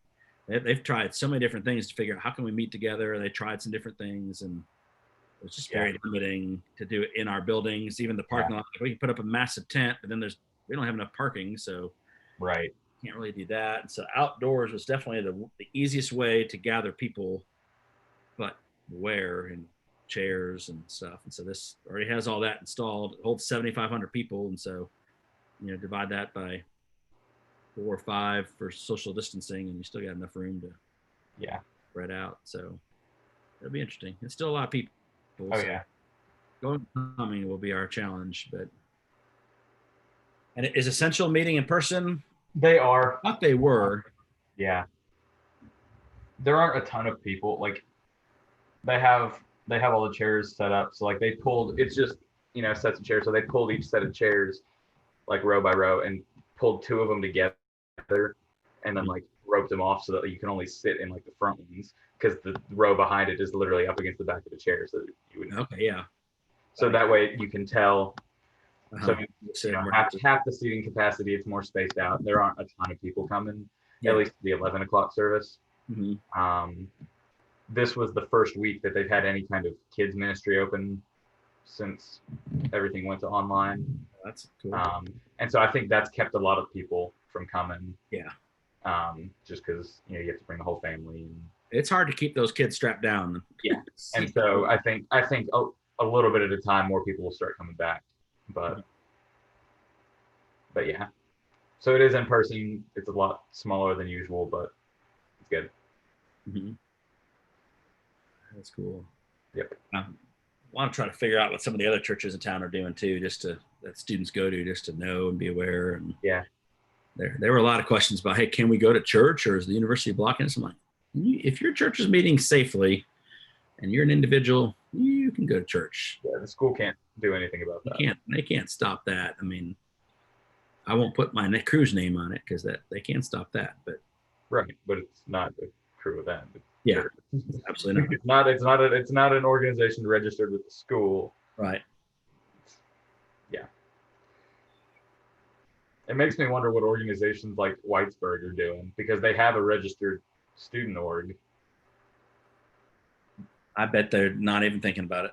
They've tried so many different things to figure out how can we meet together. They tried some different things, and it's just very limiting to do it in our buildings. Even the parking lot, we can put up a massive tent, but then we don't have enough parking, so can't really do that. And so outdoors was definitely the easiest way to gather people, but where and chairs and stuff. And so this already has all that installed. It holds 7,500 people, and so divide that by 4 or 5 for social distancing, and you still got enough room to spread out. So it'll be interesting. It's still a lot of people. Going coming will be our challenge, and it is Essential meeting in person.
They are.
I thought they were.
Yeah. There aren't a ton of people. Like they have all the chairs set up. So like they pulled, it's just, sets of chairs. So they pulled each set of chairs like row by row and pulled 2 of them together and then like roped them off so that you can only sit in like the front ones, because the row behind it is literally up against the back of the chair. So you would. So that way you can tell. So half the seating capacity, it's more spaced out. There aren't a ton of people coming, at least the 11 o'clock service. This was the first week that they've had any kind of kids ministry open since everything went to online.
That's cool.
And so I think that's kept a lot of people from coming.
Yeah.
Just because you have to bring the whole family. And,
it's hard to keep those kids strapped down.
Yeah. And so I think a little bit at a time, more people will start coming back. But yeah. So it is in person. It's a lot smaller than usual, but it's good.
Mm-hmm. That's cool.
Yep.
I want to try to figure out what some of the other churches in town are doing too, that students go to, just to know and be aware. And
yeah,
there were a lot of questions about, hey, can we go to church, or is the university blocking us? I'm like, if your church is meeting safely and you're an individual, you can go to church.
Yeah, the school can't do anything about that.
They can't stop that. I mean, I won't put my crew's name on it because they can't stop that. But
right, but it's not the crew of them.
Yeah, absolutely
not. It's not an organization registered with the school.
Right.
Yeah. It makes me wonder what organizations like Whitesburg are doing, because they have a registered student org.
I bet they're not even thinking about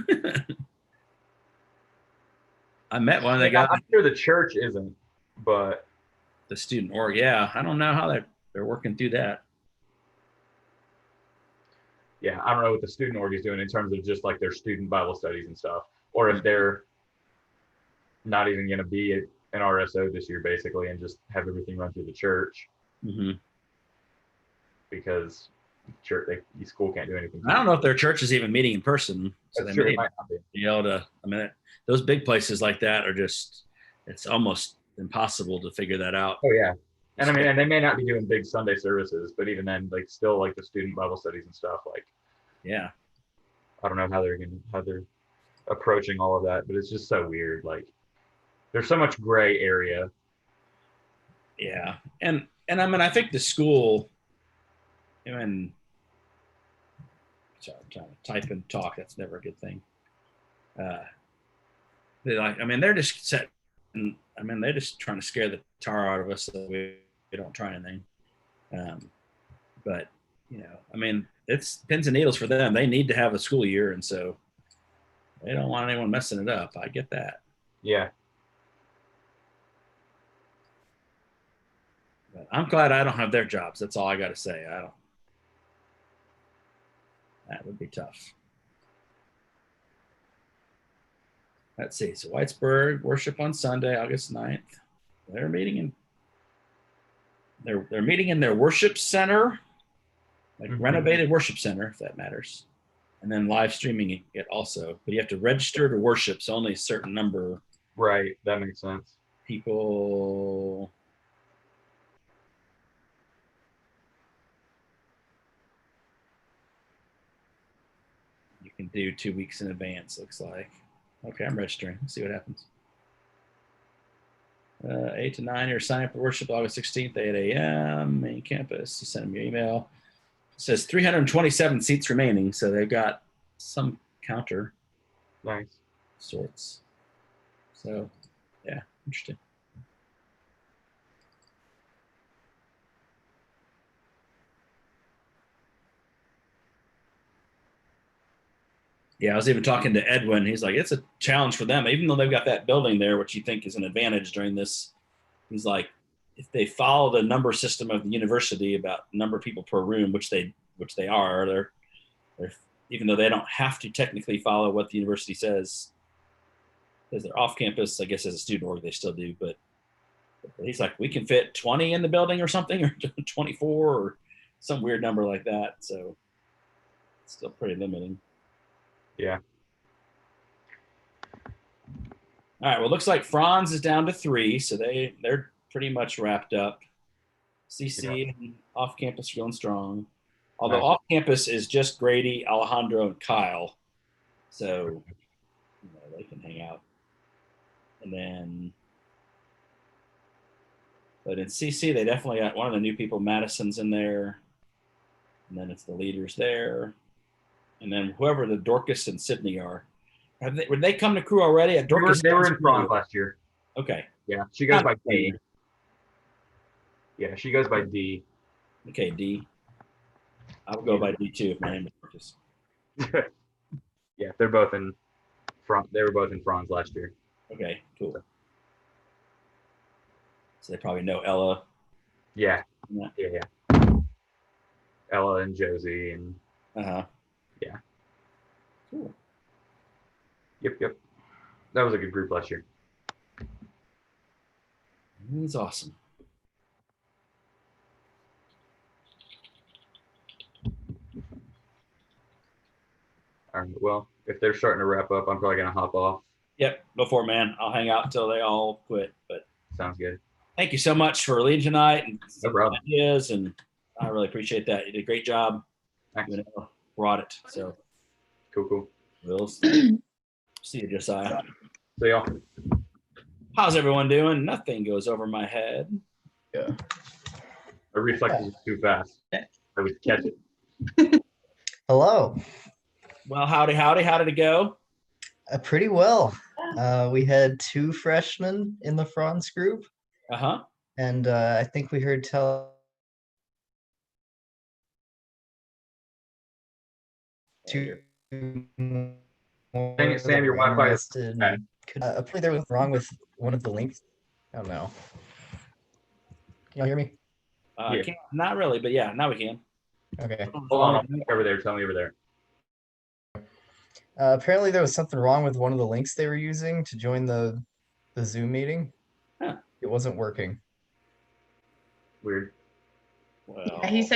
it. I met one.
I'm sure the church isn't, but
the student org, yeah. I don't know how they're working through that.
Yeah, I don't know what the student org is doing in terms of just like their student Bible studies and stuff, or if they're not even going to be an RSO this year, basically, and just have everything run through the church.
Mm-hmm.
Because the school can't do anything.
I don't know if their church is even meeting in person, so they may not be able to. I mean, those big places like that are it's almost impossible to figure that out.
Oh yeah. And I mean, and they may not be doing big Sunday services, but even then, like still like the student Bible studies and stuff, like,
yeah,
I don't know how they're approaching all of that, but it's just so weird. Like, there's so much gray area.
Yeah, and I mean, I think the school, I'm trying to type and talk. That's never a good thing. They're just setting. I mean, they're just trying to scare the tar out of us so we don't try anything. But, I mean, it's pins and needles for them. They need to have a school year, and so they don't want anyone messing it up. I get that.
Yeah.
But I'm glad I don't have their jobs. That's all I got to say. That would be tough. Let's see. So Whitesburg, worship on Sunday, August 9th. They're meeting in their worship center, like renovated worship center, if that matters. And then live streaming it also. But you have to register to worship, so only a certain number.
Right. That makes sense.
People. You can do 2 weeks in advance, looks like. Okay, I'm registering. Let's see what happens. 8 to 9, or sign up for worship August 16th, 8 a.m. Main campus. You send them your email. It says 327 seats remaining, so they've got some counter.
Nice.
Sorts. So, yeah, interesting. Yeah, I was even talking to Edwin. He's like, it's a challenge for them, even though they've got that building there, which you think is an advantage during this. He's like, if they follow the number system of the university about number of people per room, which they are, they're even though they don't have to technically follow what the university says, because they're off campus, I guess as a student org they still do. But he's like, we can fit 20 in the building or something, or 24 or some weird number like that. So it's still pretty limiting.
Yeah.
All right. Well, it looks like Franz is down to 3, so they're pretty much wrapped up. CC and off campus going strong. Although
Nice.
off campus is just Grady, Alejandro, and Kyle, so they can hang out. And then, but in CC they definitely got one of the new people. Madison's in there, and then it's the leaders there. And then whoever the Dorcas and Sydney are. Would they come to crew already? At Dorcas,
They were in Franz last year.
Okay.
Yeah, she goes by
D.
D. Yeah, she goes by D.
Okay, D. I will go by D too if my name is Dorcas.
Yeah, they're both in front. They were both in Franz last year.
Okay, cool. So they probably know Ella.
Yeah.
Yeah.
Yeah. Ella and Josie and yeah.
Cool.
Yep. That was a good group last year.
It's awesome.
All right. Well, if they're starting to wrap up, I'm probably gonna hop off.
Yep, go for it, man. I'll hang out until they all quit. But
sounds good.
Thank you so much for leading tonight and
no problem.
ideas, and I really appreciate that. You did a great job. You know, brought it. So
cool.
We'll see you, Josiah.
See y'all.
How's everyone doing? Nothing goes over my head.
Yeah. My reflexes are too fast. I would catch it.
Hello.
Well, howdy. How did it go?
Pretty well. We had 2 freshmen in the Franz group. And I think we heard tell two.
Sam, your Wi-Fi is bad.
Apparently there was wrong with one of the links. I don't know. Can y'all hear me?
Not really, but yeah, now we can.
Okay.
Hold on, over there. Tell me over there.
Apparently there was something wrong with one of the links they were using to join the Zoom meeting.
Huh.
It wasn't working.
Weird.
Well,
Yeah, he said